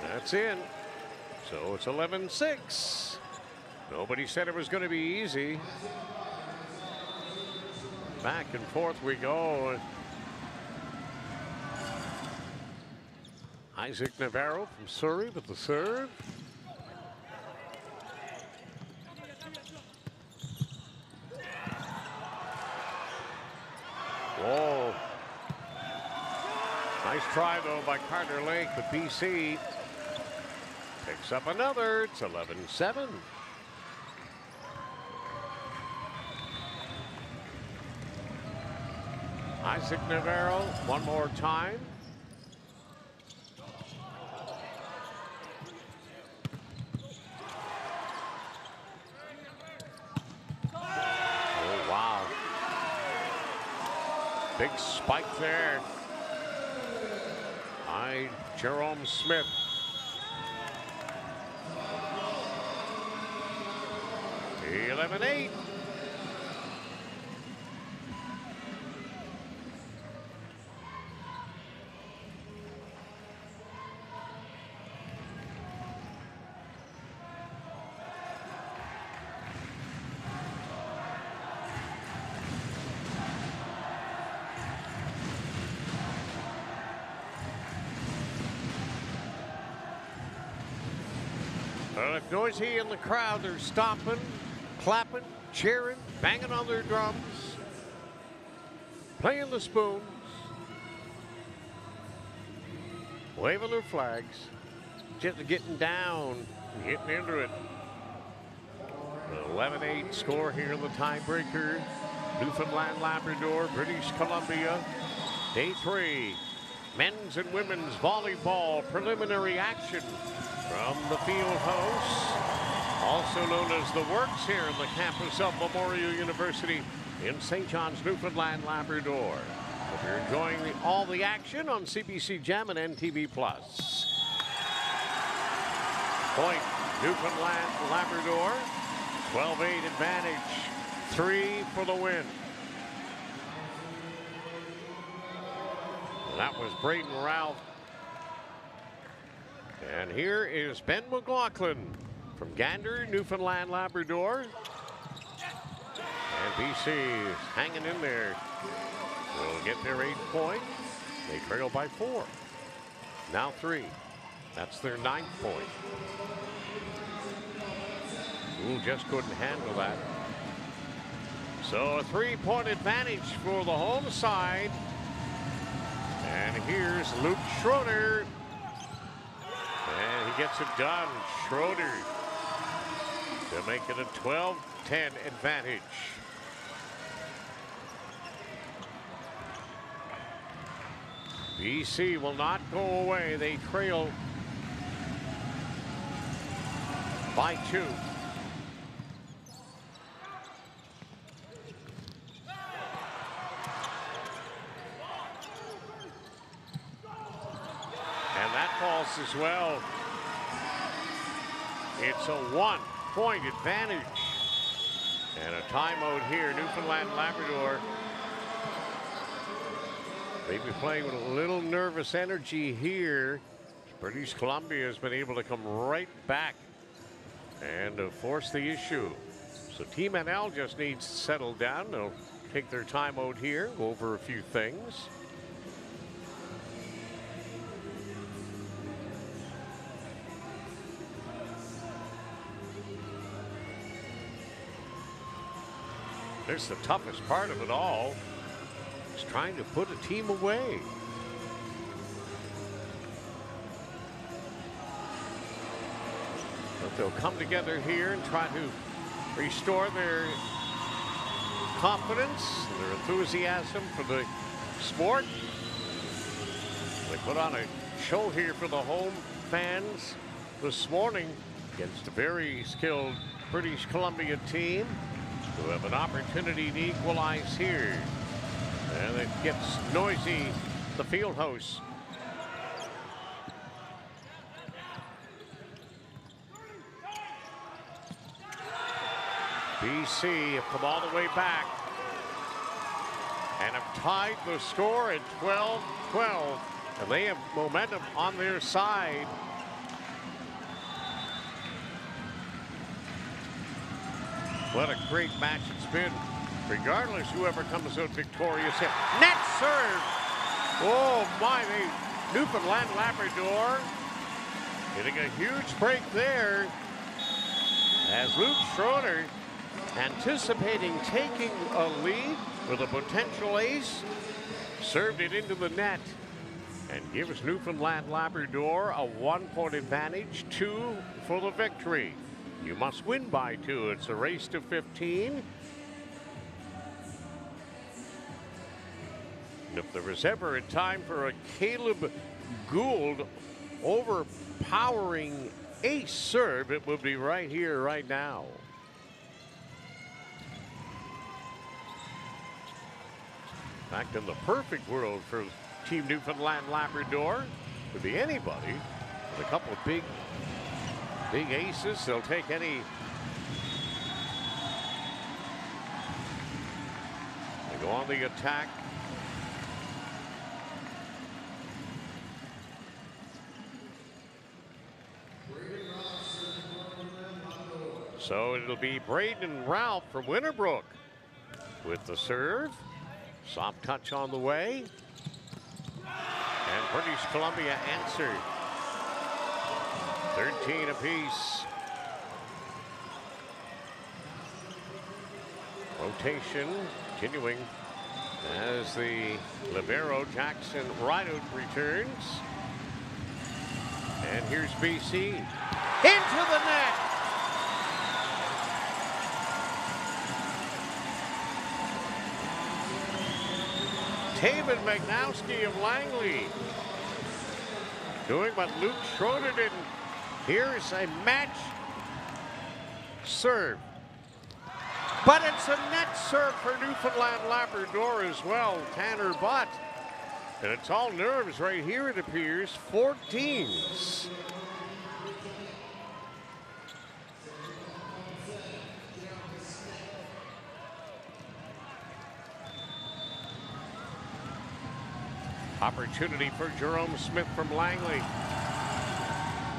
That's in. So it's 11-6. Nobody said it was going to be easy. Back and forth we go. Isaac Navarro from Surrey with the serve. Whoa. Nice try, though, by Carter Lake, but BC picks up another. It's 11-7. Isaac Navarro, one more time. Oh, wow. Big spike there. By Jerome Smith. The 11-8. Well, if noisy in the crowd, they're stomping, clapping, cheering, banging on their drums, playing the spoons, waving their flags, just getting down and getting into it. An 11-8 score here in the tiebreaker. Newfoundland, Labrador, British Columbia. Day 3, men's and women's volleyball preliminary action from the field house, also known as the Works, here in the campus of Memorial University in St. John's, Newfoundland, Labrador. Hope you're enjoying all the action on CBC Gem and NTV+. Point, Newfoundland, Labrador, 12-8 advantage, 3 for the win. That was Braden Ralph. And here is Ben McLaughlin from Gander, Newfoundland, Labrador. And BC is hanging in there. They'll get their 8 point. They trail by 4. Now 3. That's their 9th point. Ooh, just couldn't handle that. So a 3-point advantage for the home side. And here's Luke Schroeder. And he gets it done. Schroeder to make it a 12-10 advantage. BC will not go away. They trail by 2. And that falls as well. It's a 1-point advantage. And a timeout here, Newfoundland, Labrador. They've been playing with a little nervous energy here. British Columbia has been able to come right back and force the issue. So Team NL just needs to settle down. They'll take their timeout here, go over a few things. This is the toughest part of it all. Is trying to put a team away. But they'll come together here and try to restore their confidence, their enthusiasm for the sport. They put on a show here for the home fans this morning against a very skilled British Columbia team who have an opportunity to equalize here. And it gets noisy, the field house. BC have come all the way back and have tied the score at 12-12. And they have momentum on their side. What a great match it's been. Regardless, whoever comes out victorious here. Net serve! Oh my, Newfoundland Labrador getting a huge break there. As Luke Schroeder, anticipating taking a lead with a potential ace, served it into the net and gives Newfoundland Labrador a 1-point advantage, 2 for the victory. You must win by 2. It's a race to 15. And if there was ever a time for a Caleb Gould overpowering ace serve, it would be right here, right now. In fact, in the perfect world for Team Newfoundland Labrador, could be anybody with a couple of big aces. They'll take any. They go on the attack. So it'll be Braden Ralph from Winterbrook with the serve. Soft touch on the way. And British Columbia answered. 13 apiece. Rotation continuing as the libero Jackson Rideout returns. And here's BC into the net. Taven Magnowski of Langley doing what Luke Schroeder didn't. Here's a match serve. But it's a net serve for Newfoundland Labrador as well, Tanner Butt. And it's all nerves right here, it appears. 14s. Opportunity for Jerome Smith from Langley.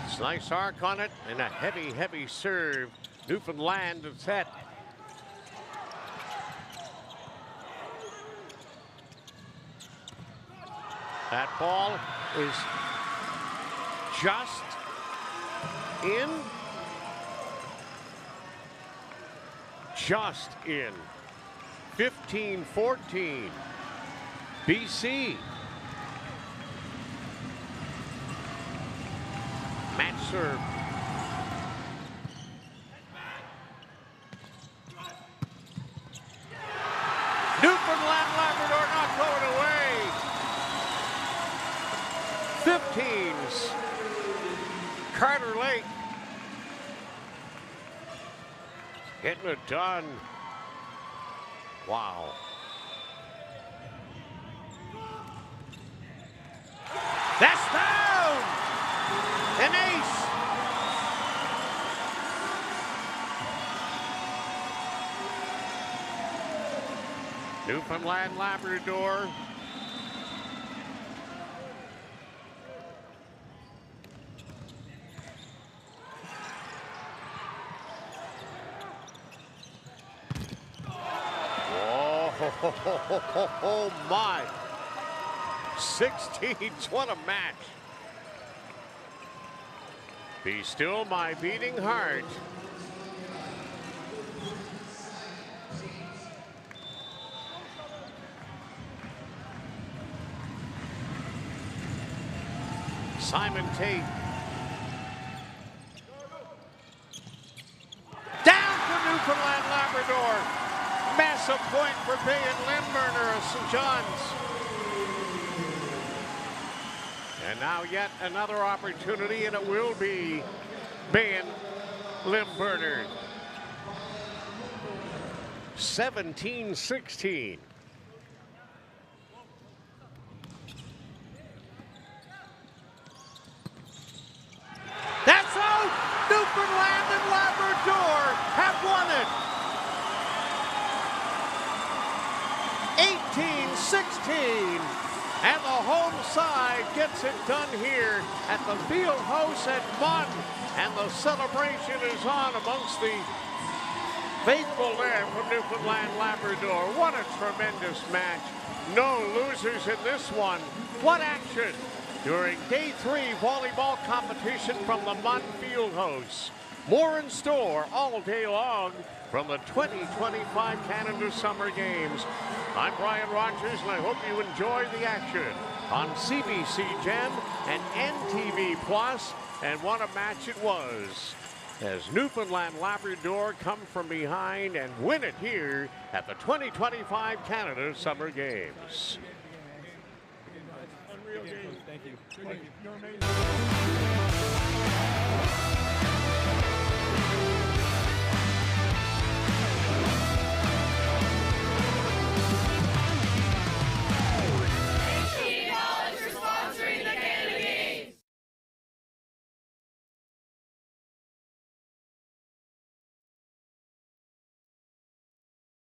It's nice arc on it and a heavy serve. Newfoundland is set. That ball is just in. Just in. 15-14. BC. Match serve. Newfoundland Labrador not going away. 15s. Carter Lake getting it done. Wow. That's down. An ace. Newfoundland Labrador. Oh my. 16s, what a match. Be still my beating heart. Simon Tate. Down for Newfoundland Labrador. Massive point for Bay and Limburner of St. John's. And now yet another opportunity, and it will be Bay and Limburner. 17-16. That's out! Newfoundland and Labrador have won it! 18-16. And the home side gets it done here at the field house at Munn. And the celebration is on amongst the faithful there from Newfoundland Labrador. What a tremendous match. No losers in this one. What action during day 3 volleyball competition from the Munn field house. More in store all day long from the 2025 Canada Summer Games. I'm Brian Rogers, and I hope you enjoy the action on CBC Gem and NTV Plus. And what a match it was, as Newfoundland Labrador come from behind and win it here at the 2025 Canada Summer Games. Unreal game. Thank you. You're amazing.